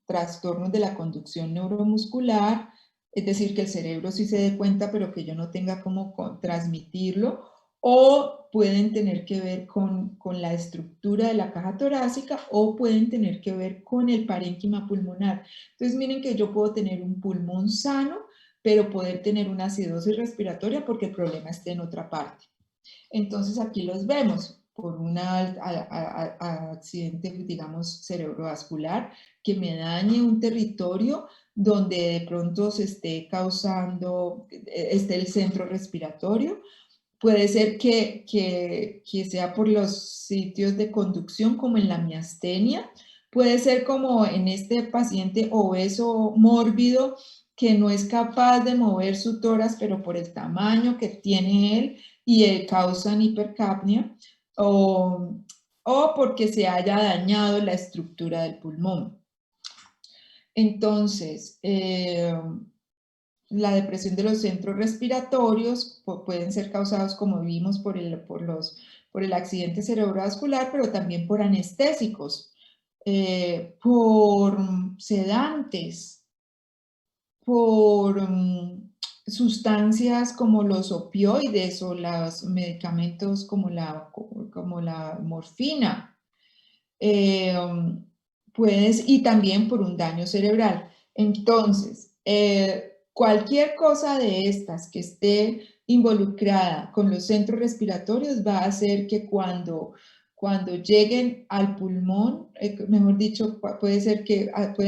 trastornos de la conducción neuromuscular, es decir, que el cerebro sí se dé cuenta, pero que yo no tenga cómo transmitirlo, o pueden tener que ver con la estructura de la caja torácica, o pueden tener que ver con el parénquima pulmonar. Entonces, miren que yo puedo tener un pulmón sano, pero poder tener una acidosis respiratoria porque el problema está en otra parte. Entonces, aquí los vemos por un accidente, digamos, cerebrovascular, que me dañe un territorio donde de pronto se esté causando, esté el centro respiratorio. puede ser que sea por los sitios de conducción, como en la miastenia. Puede ser como en este paciente obeso mórbido que no es capaz de mover su tórax, pero por el tamaño que tiene él y causan hipercapnia, o porque se haya dañado la estructura del pulmón. Entonces, la depresión de los centros respiratorios pueden ser causados, como vimos, por el accidente cerebrovascular, pero también por anestésicos, por sedantes, por sustancias como los opioides o los medicamentos como la morfina, y también por un daño cerebral. Entonces, cualquier cosa de estas que esté involucrada con los centros respiratorios va a hacer que cuando lleguen al pulmón, mejor dicho, puede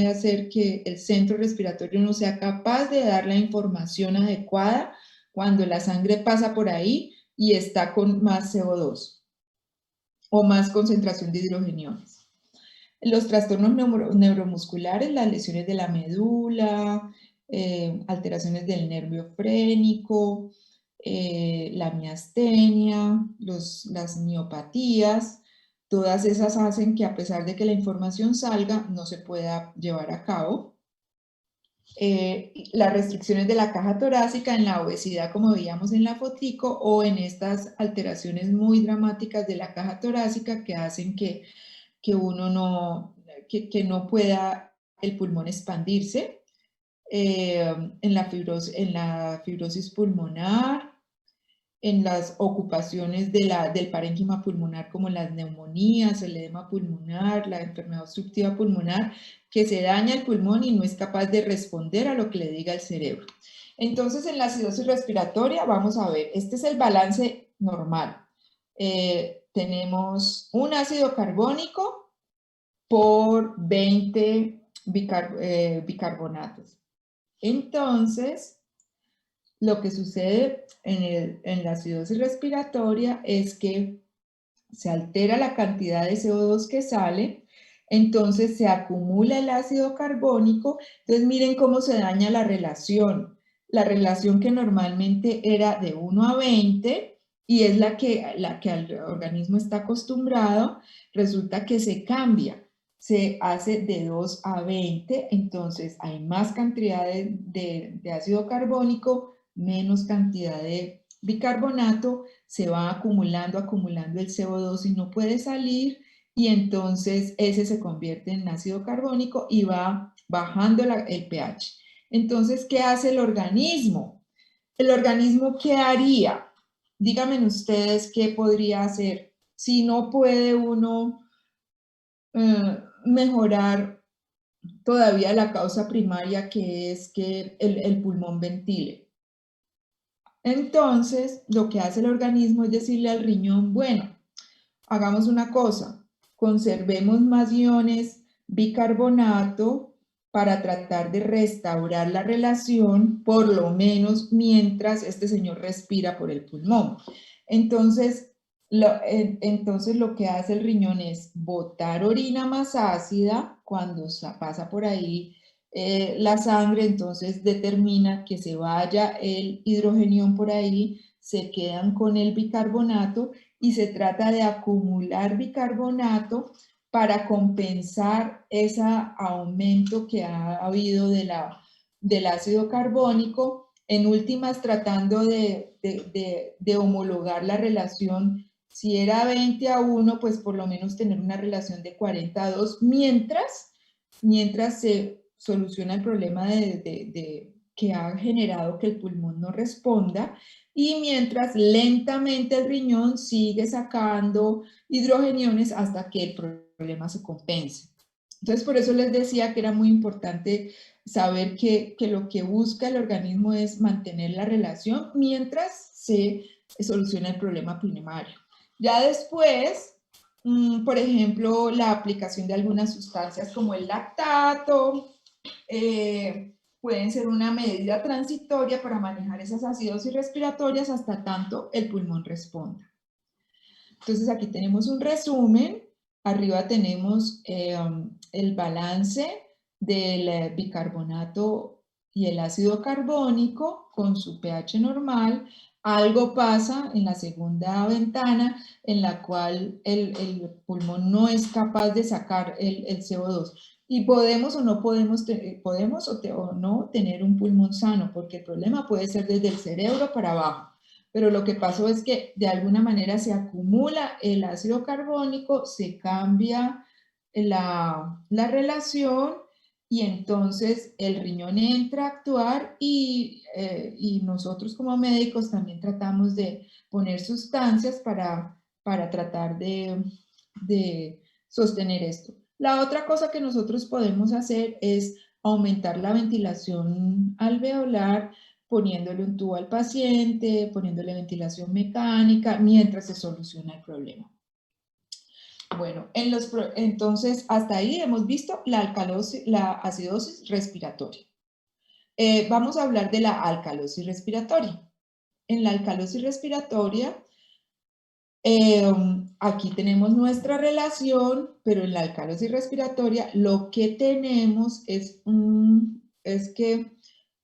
hacer que el centro respiratorio no sea capaz de dar la información adecuada cuando la sangre pasa por ahí y está con más CO2 o más concentración de hidrogeniones. Los trastornos neuromusculares, las lesiones de la médula, alteraciones del nervio frénico, la miastenia, las miopatías, todas esas hacen que a pesar de que la información salga, no se pueda llevar a cabo. Las restricciones de la caja torácica en la obesidad, como veíamos en la fotico, o en estas alteraciones muy dramáticas de la caja torácica que hacen que uno no pueda el pulmón expandirse, en la fibrosis pulmonar, en las ocupaciones del parénquima pulmonar como las neumonías, el edema pulmonar, la enfermedad obstructiva pulmonar, que se daña el pulmón y no es capaz de responder a lo que le diga el cerebro. Entonces, en la acidosis respiratoria, vamos a ver, este es el balance normal. Tenemos un ácido carbónico por 20 bicarbonatos. Entonces, lo que sucede en la acidosis respiratoria es que se altera la cantidad de CO2 que sale, entonces se acumula el ácido carbónico. Entonces miren cómo se daña la relación que normalmente era de 1 a 20 y es la que el organismo está acostumbrado, resulta que se cambia, se hace de 2 a 20, entonces hay más cantidad de ácido carbónico, menos cantidad de bicarbonato, se va acumulando el CO2 y no puede salir, y entonces ese se convierte en ácido carbónico y va bajando el pH. Entonces, ¿qué hace el organismo? ¿El organismo qué haría? Díganme ustedes qué podría hacer si no puede uno mejorar todavía la causa primaria, que es que el pulmón ventile. Entonces, lo que hace el organismo es decirle al riñón, bueno, hagamos una cosa, conservemos más iones bicarbonato para tratar de restaurar la relación, por lo menos mientras este señor respira por el pulmón. Entonces, lo que hace el riñón es botar orina más ácida cuando pasa por ahí la sangre, entonces determina que se vaya el hidrogenión por ahí, se quedan con el bicarbonato y se trata de acumular bicarbonato para compensar ese aumento que ha habido del ácido carbónico, en últimas tratando de homologar la relación. Si era 20 a 1, pues por lo menos tener una relación de 40 a 2, mientras se soluciona el problema que ha generado que el pulmón no responda, y mientras lentamente el riñón sigue sacando hidrogeniones hasta que el problema se compense. Entonces, por eso les decía que era muy importante saber que lo que busca el organismo es mantener la relación mientras se soluciona el problema primario. Ya después, por ejemplo, la aplicación de algunas sustancias como el lactato, pueden ser una medida transitoria para manejar esas acidosis respiratorias hasta tanto el pulmón responda. Entonces aquí tenemos un resumen, arriba tenemos el balance del bicarbonato y el ácido carbónico con su pH normal. Algo pasa en la segunda ventana en la cual el pulmón no es capaz de sacar el CO2. Y podemos o no podemos, o no tener un pulmón sano, porque el problema puede ser desde el cerebro para abajo. Pero lo que pasó es que de alguna manera se acumula el ácido carbónico, se cambia la relación y entonces el riñón entra a actuar y nosotros como médicos también tratamos de poner sustancias para tratar de sostener esto. La otra cosa que nosotros podemos hacer es aumentar la ventilación alveolar, poniéndole un tubo al paciente, poniéndole ventilación mecánica, mientras se soluciona el problema. Bueno, entonces hasta ahí hemos visto la acidosis respiratoria. Vamos a hablar de la alcalosis respiratoria. En la alcalosis respiratoria, aquí tenemos nuestra relación, pero en la alcalosis respiratoria lo que tenemos es que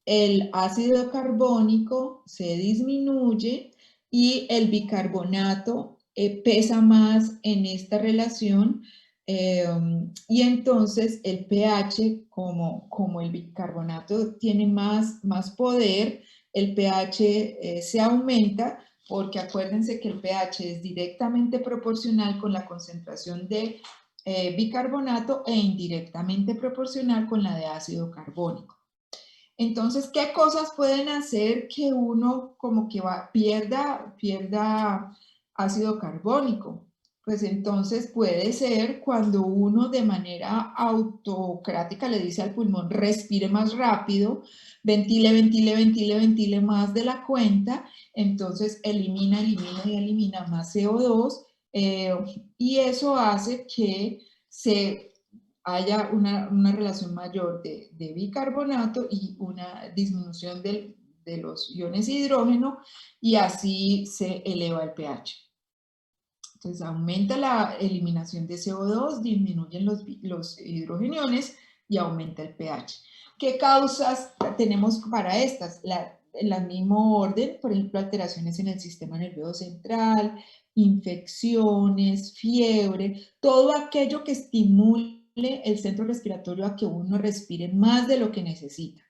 el ácido carbónico se disminuye y el bicarbonato pesa más en esta relación y entonces el pH, como el bicarbonato tiene más poder, el pH se aumenta porque acuérdense que el pH es directamente proporcional con la concentración de bicarbonato e indirectamente proporcional con la de ácido carbónico. Entonces, ¿qué cosas pueden hacer que uno como que pierda ácido carbónico? Pues entonces puede ser cuando uno de manera autocrática le dice al pulmón, respire más rápido, ventile más de la cuenta, entonces elimina más CO2 y eso hace que haya una relación mayor de bicarbonato y una disminución de los iones de hidrógeno y así se eleva el pH. Entonces aumenta la eliminación de CO2, disminuyen los hidrogeniones y aumenta el pH. ¿Qué causas tenemos para estas? En el mismo orden, por ejemplo, alteraciones en el sistema nervioso central, infecciones, fiebre, todo aquello que estimule el centro respiratorio a que uno respire más de lo que necesita.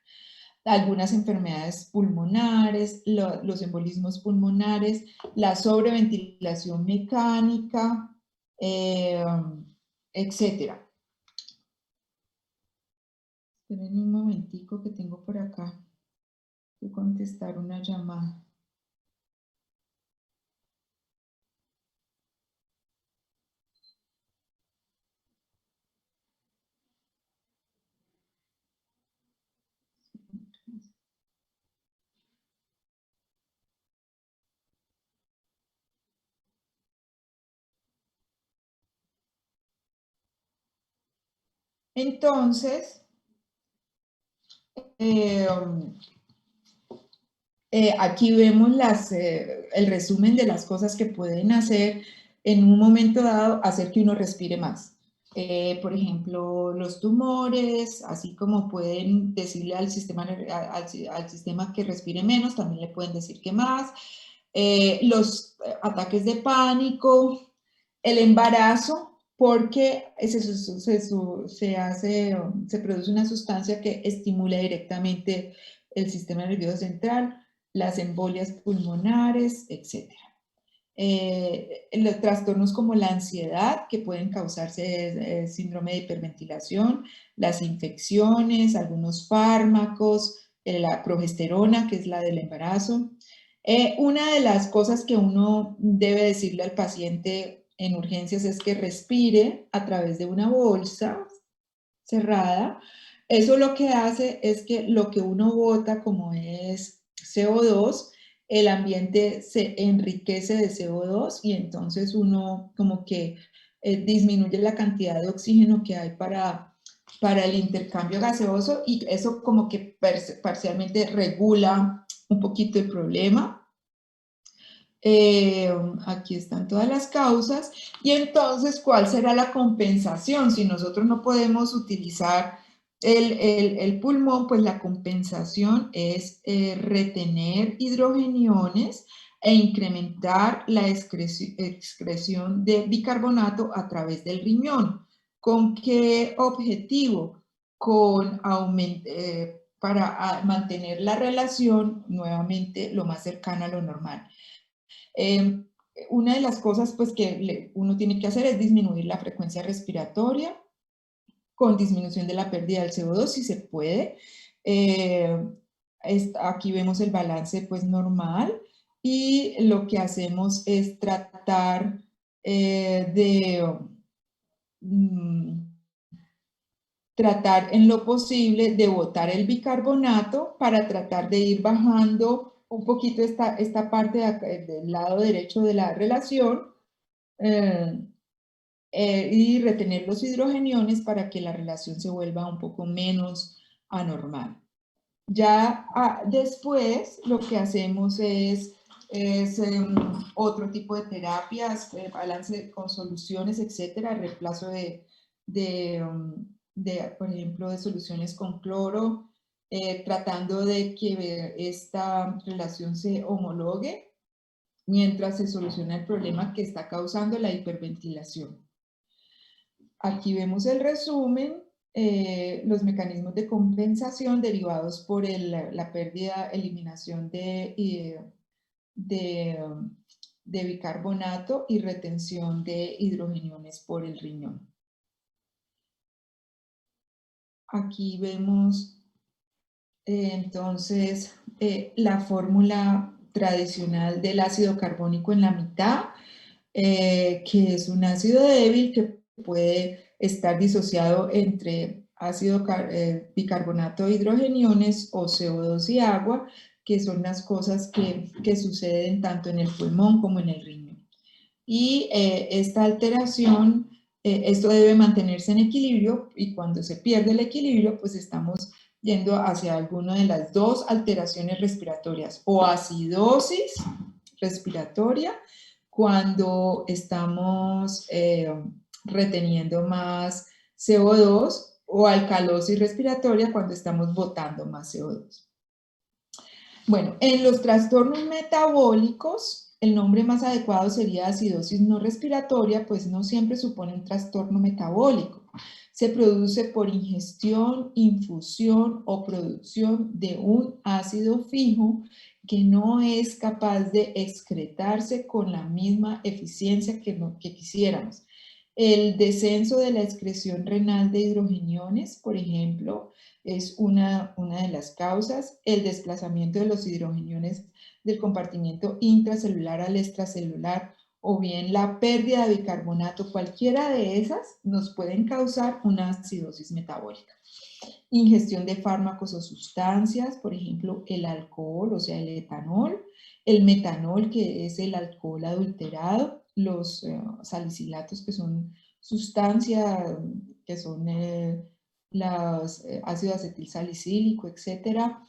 Algunas enfermedades pulmonares, los embolismos pulmonares, la sobreventilación mecánica, etc. Esperen un momentico que tengo por acá que contestar una llamada. Entonces, aquí vemos el resumen de las cosas que pueden hacer en un momento dado, hacer que uno respire más. Por ejemplo, los tumores, así como pueden decirle al sistema que respire menos, también le pueden decir que más. Los ataques de pánico, el embarazo, porque se produce una sustancia que estimula directamente el sistema nervioso central, las embolias pulmonares, etc. Los trastornos como la ansiedad, que pueden causarse síndrome de hiperventilación, las infecciones, algunos fármacos, la progesterona, que es la del embarazo. Una de las cosas que uno debe decirle al paciente en urgencias es que respire a través de una bolsa cerrada. Eso lo que hace es que lo que uno bota, como es CO2, el ambiente se enriquece de CO2 y entonces uno como que disminuye la cantidad de oxígeno que hay para para el intercambio gaseoso y eso como que parcialmente regula un poquito el problema. Aquí están todas las causas. Y entonces, ¿cuál será la compensación? Si nosotros no podemos utilizar el pulmón, pues la compensación es retener hidrogeniones e incrementar la excreción de bicarbonato a través del riñón. ¿Con qué objetivo? Para mantener la relación nuevamente lo más cercana a lo normal. Una de las cosas pues, que uno tiene que hacer es disminuir la frecuencia respiratoria con disminución de la pérdida del CO2 si se puede. Aquí vemos el balance pues, normal y lo que hacemos es tratar tratar en lo posible de botar el bicarbonato para tratar de ir bajando un poquito esta parte del lado derecho de la relación y retener los hidrogeniones para que la relación se vuelva un poco menos anormal. Ya después lo que hacemos es otro tipo de terapias, balance con soluciones, etcétera, reemplazo por ejemplo, de soluciones con cloro, tratando de que esta relación se homologue mientras se soluciona el problema que está causando la hiperventilación. Aquí vemos el resumen, los mecanismos de compensación derivados por la pérdida, eliminación de bicarbonato y retención de hidrogeniones por el riñón. Aquí vemos entonces la fórmula tradicional del ácido carbónico en la mitad, que es un ácido débil que puede estar disociado entre bicarbonato de hidrogeniones o CO2 y agua, que son las cosas que suceden tanto en el pulmón como en el riñón. Y esta alteración, esto debe mantenerse en equilibrio y cuando se pierde el equilibrio, pues estamos yendo hacia alguna de las dos alteraciones respiratorias, o acidosis respiratoria, cuando estamos reteniendo más CO2, o alcalosis respiratoria, cuando estamos botando más CO2. Bueno, en los trastornos metabólicos, el nombre más adecuado sería acidosis no respiratoria, pues no siempre supone un trastorno metabólico. Se produce por ingestión, infusión o producción de un ácido fijo que no es capaz de excretarse con la misma eficiencia que quisiéramos. El descenso de la excreción renal de hidrogeniones, por ejemplo, es una de las causas. El desplazamiento de los hidrogeniones del compartimiento intracelular al extracelular o bien la pérdida de bicarbonato, cualquiera de esas nos pueden causar una acidosis metabólica. Ingestión de fármacos o sustancias, por ejemplo, el alcohol, o sea, el etanol, el metanol, que es el alcohol adulterado, los salicilatos, que son sustancias, que son los ácido acetil salicílico, etcétera,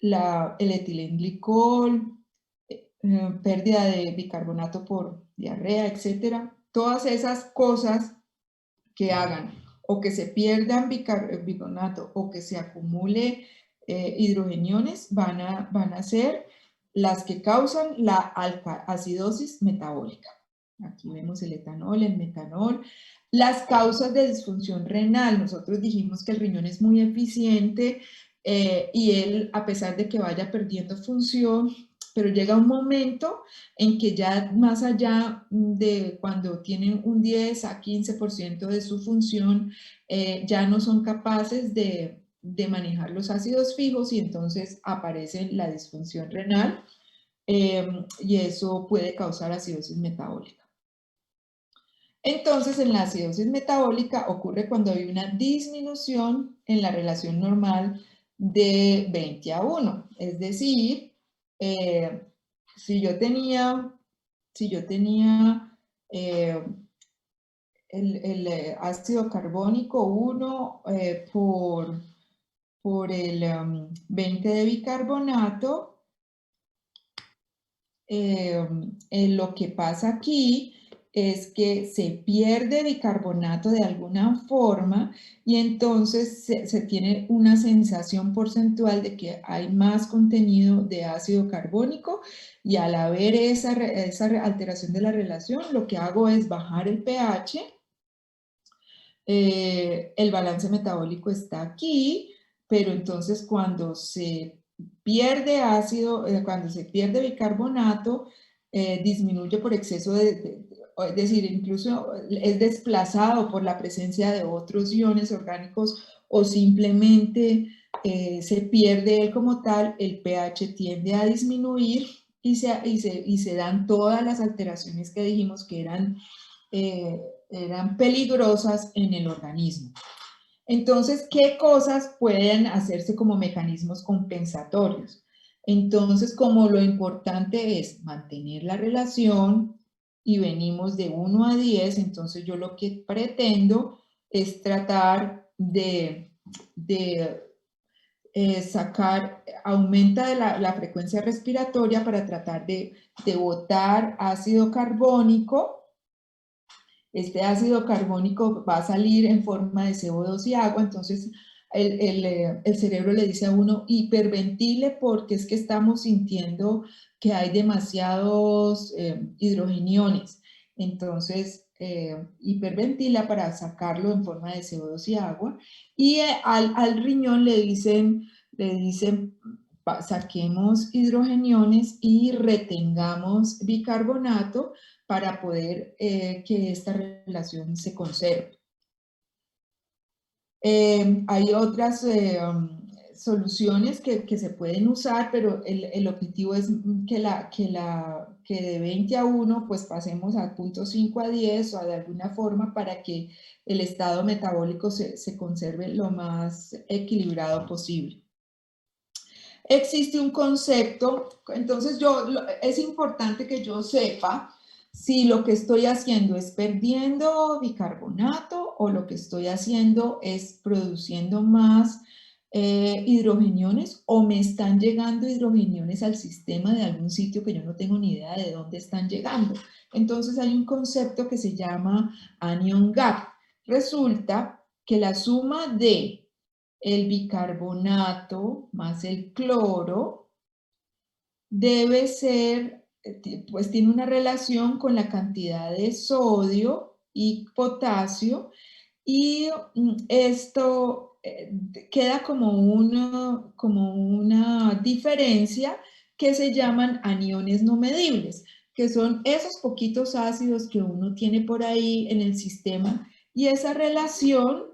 el etilenglicol, pérdida de bicarbonato por diarrea, etcétera. Todas esas cosas que hagan o que se pierdan bicarbonato o que se acumule hidrogeniones van a ser las que causan la acidosis metabólica. Aquí vemos el etanol, el metanol. Las causas de disfunción renal. Nosotros dijimos que el riñón es muy eficiente y él, a pesar de que vaya perdiendo función, pero llega un momento en que ya más allá de cuando tienen un 10 a 15% de su función, ya no son capaces de manejar los ácidos fijos y entonces aparece la disfunción renal y eso puede causar acidosis metabólica. Entonces, en la acidosis metabólica ocurre cuando hay una disminución en la relación normal de 20 a 1. Es decir, si yo tenía ácido carbónico 1 por el 20 de bicarbonato. Lo que pasa aquí es que se pierde bicarbonato de alguna forma y entonces se tiene una sensación porcentual de que hay más contenido de ácido carbónico, y al haber esa alteración de la relación, lo que hago es bajar el pH. El balance metabólico está aquí, pero entonces cuando se pierde ácido, cuando se pierde bicarbonato, disminuye por exceso es decir, incluso es desplazado por la presencia de otros iones orgánicos, o simplemente se pierde él como tal, el pH tiende a disminuir y se dan todas las alteraciones que dijimos que eran peligrosas en el organismo. Entonces, ¿qué cosas pueden hacerse como mecanismos compensatorios? Entonces, como lo importante es mantener la relación y venimos de 1 a 10, entonces yo lo que pretendo es tratar de sacar, aumenta la frecuencia respiratoria para tratar de botar ácido carbónico. Este ácido carbónico va a salir en forma de CO2 y agua, entonces el cerebro le dice a uno hiperventile porque es que estamos sintiendo que hay demasiados hidrogeniones. Entonces hiperventila para sacarlo en forma de CO2 y agua, y al riñón le dicen saquemos hidrogeniones y retengamos bicarbonato para poder que esta relación se conserve. Hay otras soluciones que se pueden usar, pero el objetivo es que de 20 a 1 pues pasemos a 0.5 a 10 o de alguna forma, para que el estado metabólico se conserve lo más equilibrado posible. Existe un concepto, entonces es importante que yo sepa si lo que estoy haciendo es perdiendo bicarbonato o lo que estoy haciendo es produciendo más hidrogeniones, o me están llegando hidrogeniones al sistema de algún sitio que yo no tengo ni idea de dónde están llegando. Entonces hay un concepto que se llama anion gap. Resulta que la suma de el bicarbonato más el cloro debe ser, pues tiene una relación con la cantidad de sodio y potasio, y esto queda como una diferencia que se llaman aniones no medibles, que son esos poquitos ácidos que uno tiene por ahí en el sistema, y esa relación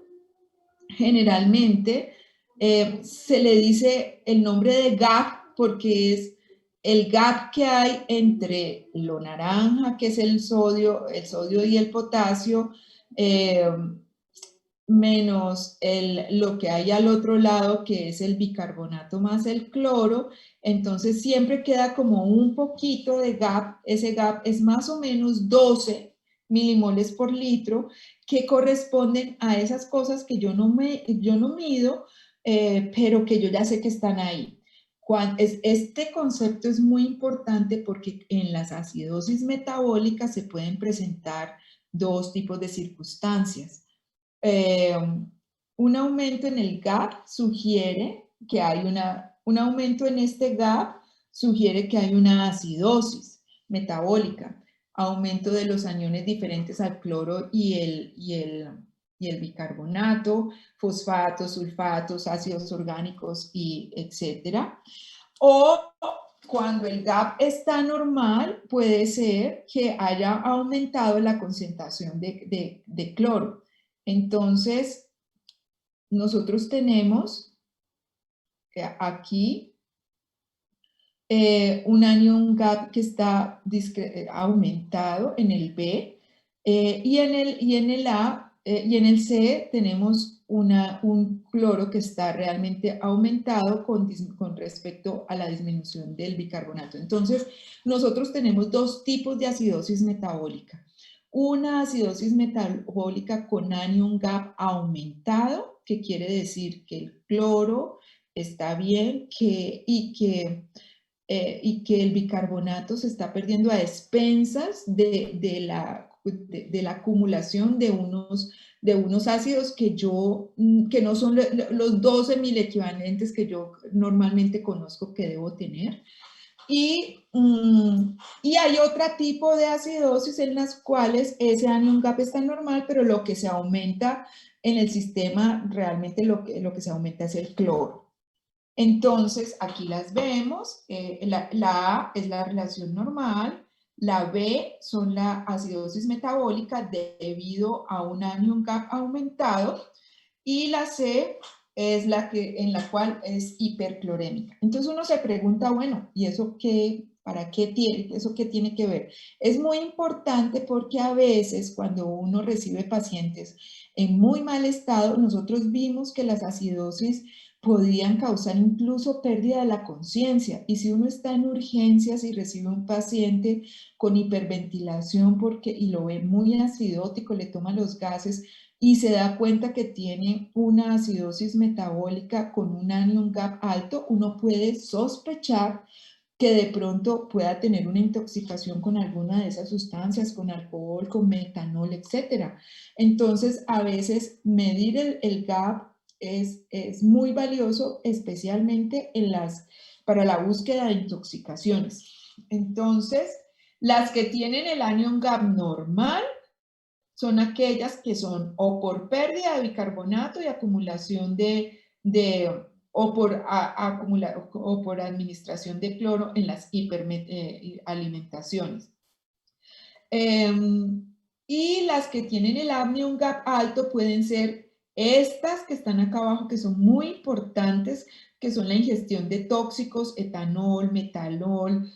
generalmente se le dice el nombre de gap porque es el gap que hay entre lo naranja, que es el sodio y el potasio, menos lo que hay al otro lado, que es el bicarbonato más el cloro. Entonces siempre queda como un poquito de gap. Ese gap es más o menos 12 milimoles por litro, que corresponden a esas cosas que yo no mido, pero que yo ya sé que están ahí. Este concepto es muy importante porque en las acidosis metabólicas se pueden presentar dos tipos de circunstancias. Un aumento en el gap sugiere que hay un aumento en este gap sugiere que hay una acidosis metabólica, aumento de los aniones diferentes al cloro y el bicarbonato, fosfatos, sulfatos, ácidos orgánicos, y etcétera. O cuando el gap está normal, puede ser que haya aumentado la concentración de cloro. Entonces, nosotros tenemos aquí un anion gap que está aumentado en el B, y en el A y en el C tenemos un cloro que está realmente aumentado con respecto a la disminución del bicarbonato. Entonces, nosotros tenemos dos tipos de acidosis metabólica. una acidosis metabólica con anion gap aumentado, que quiere decir que el cloro está bien y que el bicarbonato se está perdiendo a expensas de la acumulación de unos ácidos que no son los 12.000 equivalentes que yo normalmente conozco que debo tener. Y hay otro tipo de acidosis en las cuales ese anion gap está normal, pero lo que se aumenta en el sistema, realmente lo que se aumenta es el cloro. Entonces, aquí las vemos, la A es la relación normal, la B son la acidosis metabólica debido a un anion gap aumentado y la C es en la cual es hiperclorémica. Entonces uno se pregunta, bueno, ¿y eso qué, para qué tiene, eso qué tiene que ver? Es muy importante porque a veces cuando uno recibe pacientes en muy mal estado, nosotros vimos que las acidosis podrían causar incluso pérdida de la conciencia. Y si uno está en urgencias y recibe un paciente con hiperventilación y lo ve muy acidótico, le toma los gases y se da cuenta que tiene una acidosis metabólica con un anion gap alto, uno puede sospechar que de pronto pueda tener una intoxicación con alguna de esas sustancias, con alcohol, con metanol, etc. Entonces, a veces medir el gap es muy valioso, especialmente para la búsqueda de intoxicaciones. Entonces, las que tienen el anion gap normal son aquellas que son o por pérdida de bicarbonato y acumulación o por administración de cloro en las hiperalimentaciones. Y las que tienen el anion gap alto pueden ser estas que están acá abajo, que son muy importantes, que son la ingestión de tóxicos, etanol, metalol,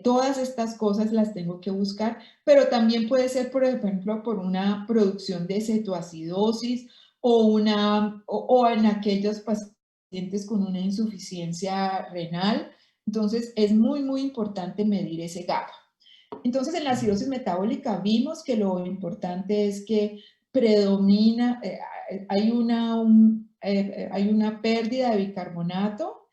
todas estas cosas las tengo que buscar, pero también puede ser, por ejemplo, por una producción de cetoacidosis o en aquellos pacientes con una insuficiencia renal. Entonces, es muy, muy importante medir ese gap. Entonces, en la acidosis metabólica vimos que lo importante es que predomina, hay una pérdida de bicarbonato,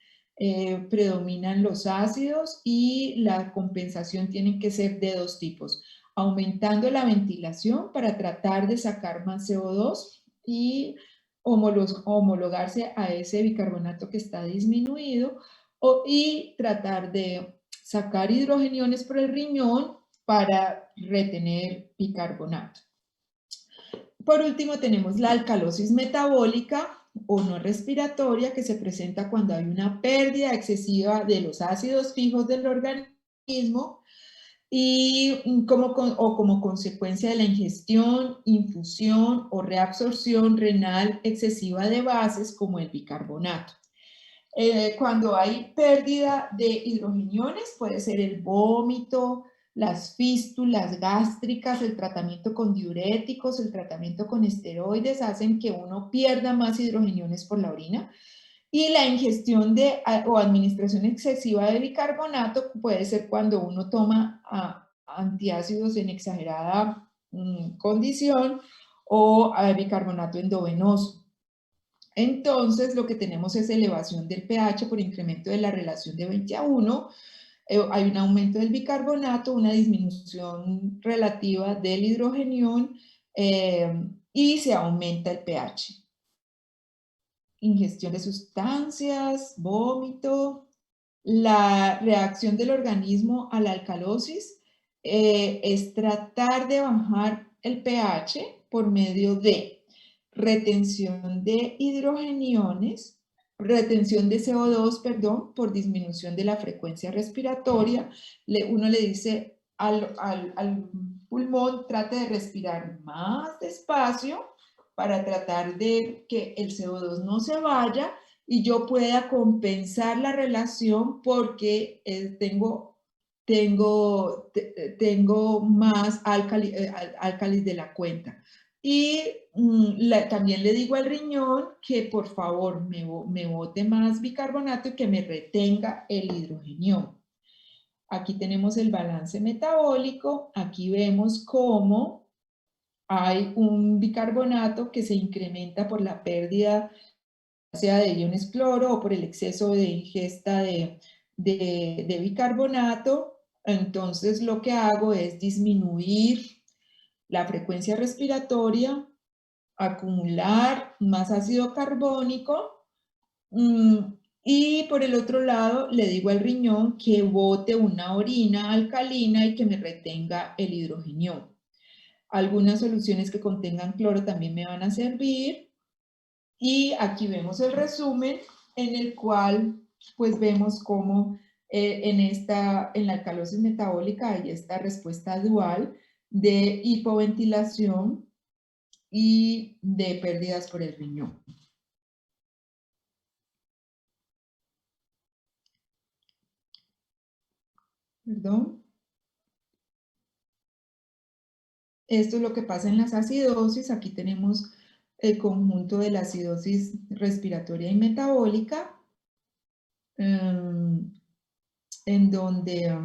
predominan los ácidos y la compensación tiene que ser de dos tipos, aumentando la ventilación para tratar de sacar más CO2 y homologarse a ese bicarbonato que está disminuido y tratar de sacar hidrogeniones por el riñón para retener bicarbonato. Por último, tenemos la alcalosis metabólica o no respiratoria, que se presenta cuando hay una pérdida excesiva de los ácidos fijos del organismo y como consecuencia de la ingestión, infusión o reabsorción renal excesiva de bases como el bicarbonato. Cuando hay pérdida de hidrogeniones, puede ser el vómito, las fístulas gástricas, el tratamiento con diuréticos, el tratamiento con esteroides, hacen que uno pierda más hidrogeniones por la orina. Y la ingestión o administración excesiva de bicarbonato puede ser cuando uno toma antiácidos en exagerada condición o bicarbonato endovenoso. Entonces, lo que tenemos es elevación del pH por incremento de la relación de 20:1. Hay un aumento del bicarbonato, una disminución relativa del hidrogenión y se aumenta el pH. Ingestión de sustancias, vómito. La reacción del organismo a la alcalosis es tratar de bajar el pH por medio de retención de hidrogeniones, retención de CO2, perdón, por disminución de la frecuencia respiratoria. Uno le dice al pulmón, trate de respirar más despacio para tratar de que el CO2 no se vaya y yo pueda compensar la relación porque tengo más álcalis de la cuenta. Y también le digo al riñón que por favor me bote más bicarbonato y que me retenga el hidrogenión. Aquí tenemos el balance metabólico. Aquí vemos cómo hay un bicarbonato que se incrementa por la pérdida, sea de iones cloro o por el exceso de ingesta de bicarbonato. Entonces lo que hago es disminuir la frecuencia respiratoria, acumular más ácido carbónico, y por el otro lado le digo al riñón que bote una orina alcalina y que me retenga el hidrogenión. Algunas soluciones que contengan cloro también me van a servir. Y aquí vemos el resumen en el cual pues vemos cómo en la alcalosis metabólica hay esta respuesta dual de hipoventilación y de pérdidas por el riñón. Perdón. Esto es lo que pasa en las acidosis. Aquí tenemos el conjunto de la acidosis respiratoria y metabólica, en donde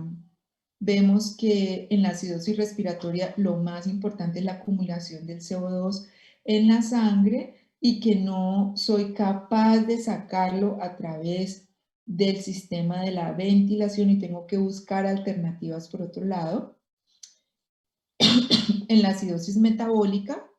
vemos que en la acidosis respiratoria lo más importante es la acumulación del CO2 en la sangre y que no soy capaz de sacarlo a través del sistema de la ventilación y tengo que buscar alternativas por otro lado. En la acidosis metabólica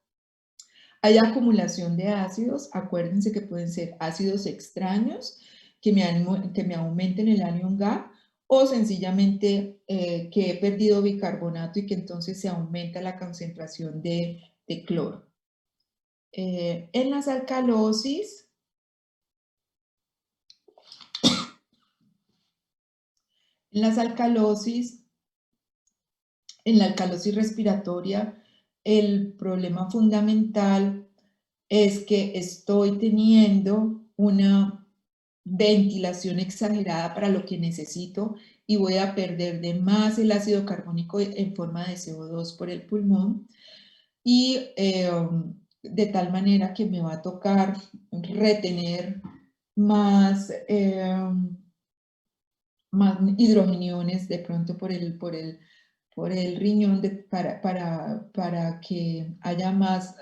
hay acumulación de ácidos. Acuérdense que pueden ser ácidos extraños que me aumenten el anion GAP, o sencillamente que he perdido bicarbonato y que entonces se aumenta la concentración de cloro. En las alcalosis, en la alcalosis respiratoria, el problema fundamental es que estoy teniendo una ventilación exagerada para lo que necesito y voy a perder de más el ácido carbónico en forma de CO2 por el pulmón, y de tal manera que me va a tocar retener más, más hidrogeniones de pronto por el riñón para que haya más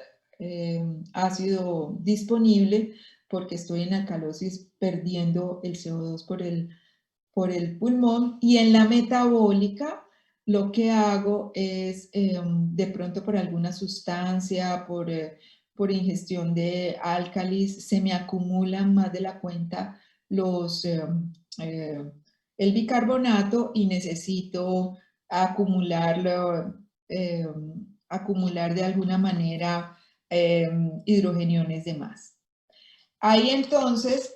ácido disponible, porque estoy en alcalosis perdiendo el CO2 por el pulmón. Y en la metabólica lo que hago es de pronto por alguna sustancia, por ingestión de álcalis, se me acumulan más de la cuenta el bicarbonato y necesito acumularlo, acumular de alguna manera hidrogeniones de más. Ahí entonces,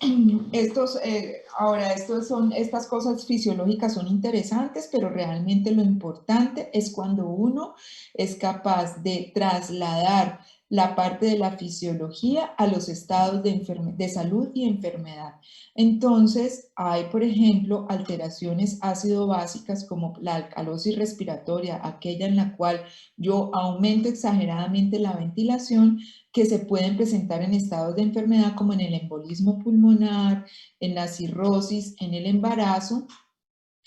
estas cosas fisiológicas son interesantes, pero realmente lo importante es cuando uno es capaz de trasladar la parte de la fisiología a los estados de salud y enfermedad. Entonces, hay, por ejemplo, alteraciones ácido-básicas como la alcalosis respiratoria, aquella en la cual yo aumento exageradamente la ventilación, que se pueden presentar en estados de enfermedad como en el embolismo pulmonar, en la cirrosis, en el embarazo.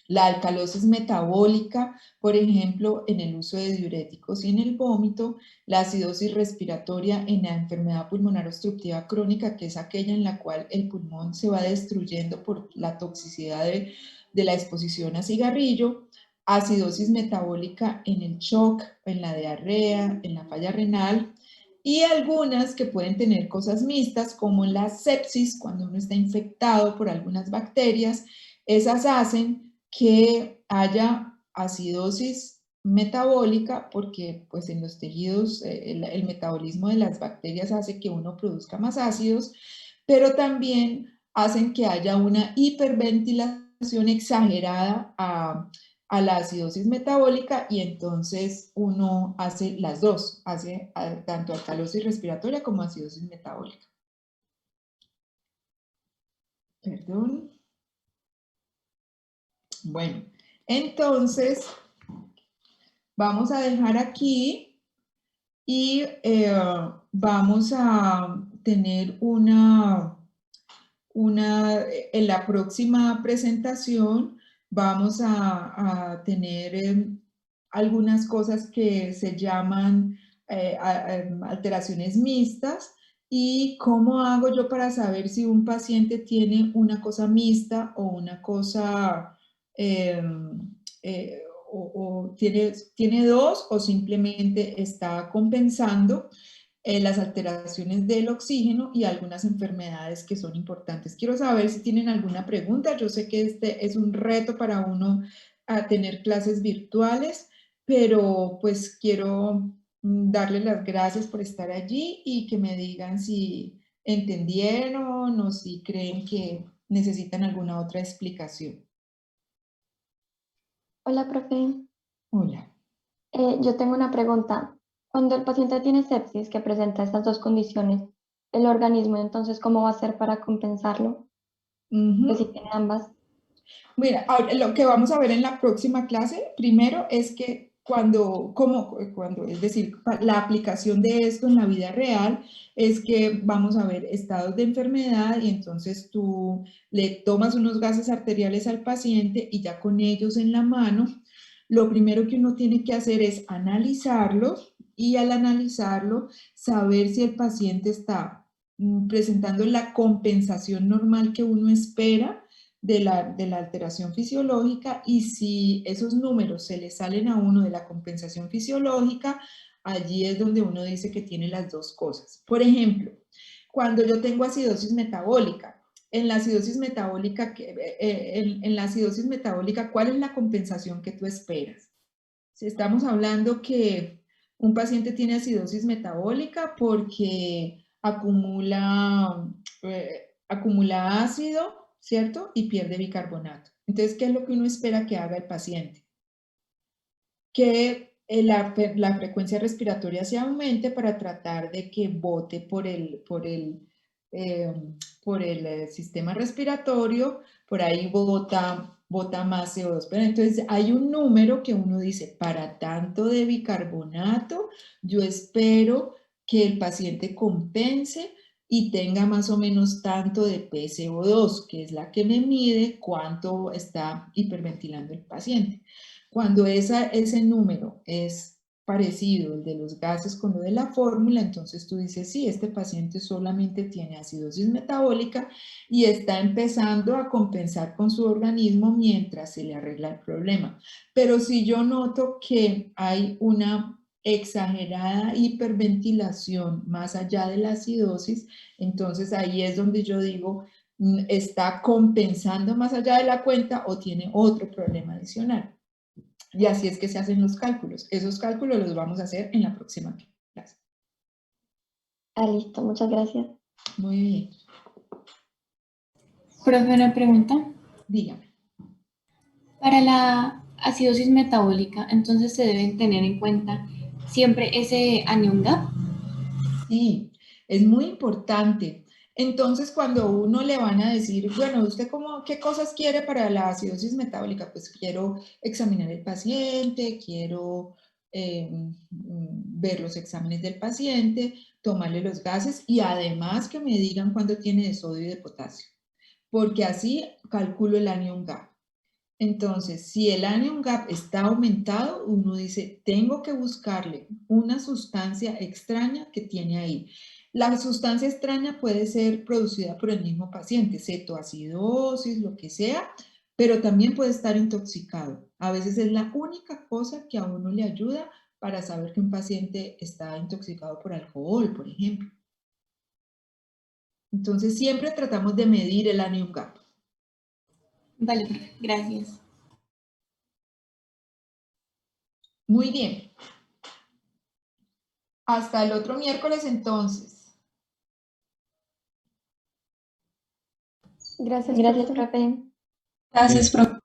La alcalosis metabólica, por ejemplo, en el uso de diuréticos y en el vómito. La acidosis respiratoria en la enfermedad pulmonar obstructiva crónica, que es aquella en la cual el pulmón se va destruyendo por la toxicidad de la exposición a cigarrillo. Acidosis metabólica en el shock, en la diarrea, en la falla renal. Y algunas que pueden tener cosas mixtas, como la sepsis, cuando uno está infectado por algunas bacterias. Esas hacen que haya acidosis metabólica, porque pues en los tejidos el metabolismo de las bacterias hace que uno produzca más ácidos, pero también hacen que haya una hiperventilación exagerada a la acidosis metabólica, y entonces uno hace las dos, hace tanto alcalosis respiratoria como acidosis metabólica. Perdón. Bueno, entonces vamos a dejar aquí y vamos a tener en la próxima presentación vamos a tener algunas cosas que se llaman alteraciones mixtas. ¿Y cómo hago yo para saber si un paciente tiene una cosa mixta o una cosa, o tiene dos, o simplemente está compensando las alteraciones del oxígeno y algunas enfermedades que son importantes? Quiero saber si tienen alguna pregunta. Yo sé que este es un reto para uno a tener clases virtuales, pero pues quiero darles las gracias por estar allí y que me digan si entendieron o si creen que necesitan alguna otra explicación. Hola, profe. Hola. Yo tengo una pregunta. Cuando el paciente tiene sepsis que presenta estas dos condiciones, ¿el organismo entonces cómo va a hacer para compensarlo? Pues si tiene ambas. Mira, ahora, lo que vamos a ver en la próxima clase, primero es que es decir, la aplicación de esto en la vida real es que vamos a ver estados de enfermedad y entonces tú le tomas unos gases arteriales al paciente y ya con ellos en la mano, lo primero que uno tiene que hacer es analizarlo y al analizarlo saber si el paciente está presentando la compensación normal que uno espera de la alteración fisiológica, y si esos números se le salen a uno de la compensación fisiológica, allí es donde uno dice que tiene las dos cosas. Por ejemplo, cuando yo tengo acidosis metabólica, en la acidosis metabólica, ¿cuál es la compensación que tú esperas? Si estamos hablando que un paciente tiene acidosis metabólica porque acumula ácido, ¿cierto? Y pierde bicarbonato. Entonces, ¿qué es lo que uno espera que haga el paciente? Que la frecuencia respiratoria se aumente para tratar de que bote por el sistema respiratorio, por ahí bota más CO2. Pero entonces hay un número que uno dice, para tanto de bicarbonato, yo espero que el paciente compense y tenga más o menos tanto de PCO2, que es la que me mide cuánto está hiperventilando el paciente. Cuando ese número es parecido el de los gases con lo de la fórmula, entonces tú dices, sí, este paciente solamente tiene acidosis metabólica y está empezando a compensar con su organismo mientras se le arregla el problema. Pero si yo noto que hay una exagerada hiperventilación más allá de la acidosis, entonces ahí es donde yo digo, está compensando más allá de la cuenta o tiene otro problema adicional. Y así es que se hacen los cálculos. Esos cálculos los vamos a hacer en la próxima clase. Ah, listo, muchas gracias. Muy bien. Profe, una pregunta. Dígame. Para la acidosis metabólica, entonces se deben tener en cuenta siempre ese anion gap. Sí, es muy importante. Entonces, cuando uno le van a decir, bueno, ¿usted qué cosas quiere para la acidosis metabólica? Pues quiero examinar el paciente, quiero ver los exámenes del paciente, tomarle los gases y además que me digan cuándo tiene de sodio y de potasio, porque así calculo el anion gap. Entonces, si el anion gap está aumentado, uno dice, tengo que buscarle una sustancia extraña que tiene ahí. La sustancia extraña puede ser producida por el mismo paciente, cetoacidosis, lo que sea, pero también puede estar intoxicado. A veces es la única cosa que a uno le ayuda para saber que un paciente está intoxicado por alcohol, por ejemplo. Entonces, siempre tratamos de medir el anion gap. Vale, profe, gracias. Muy bien. Hasta el otro miércoles entonces. Gracias, Gracias, profe. Gracias, profe.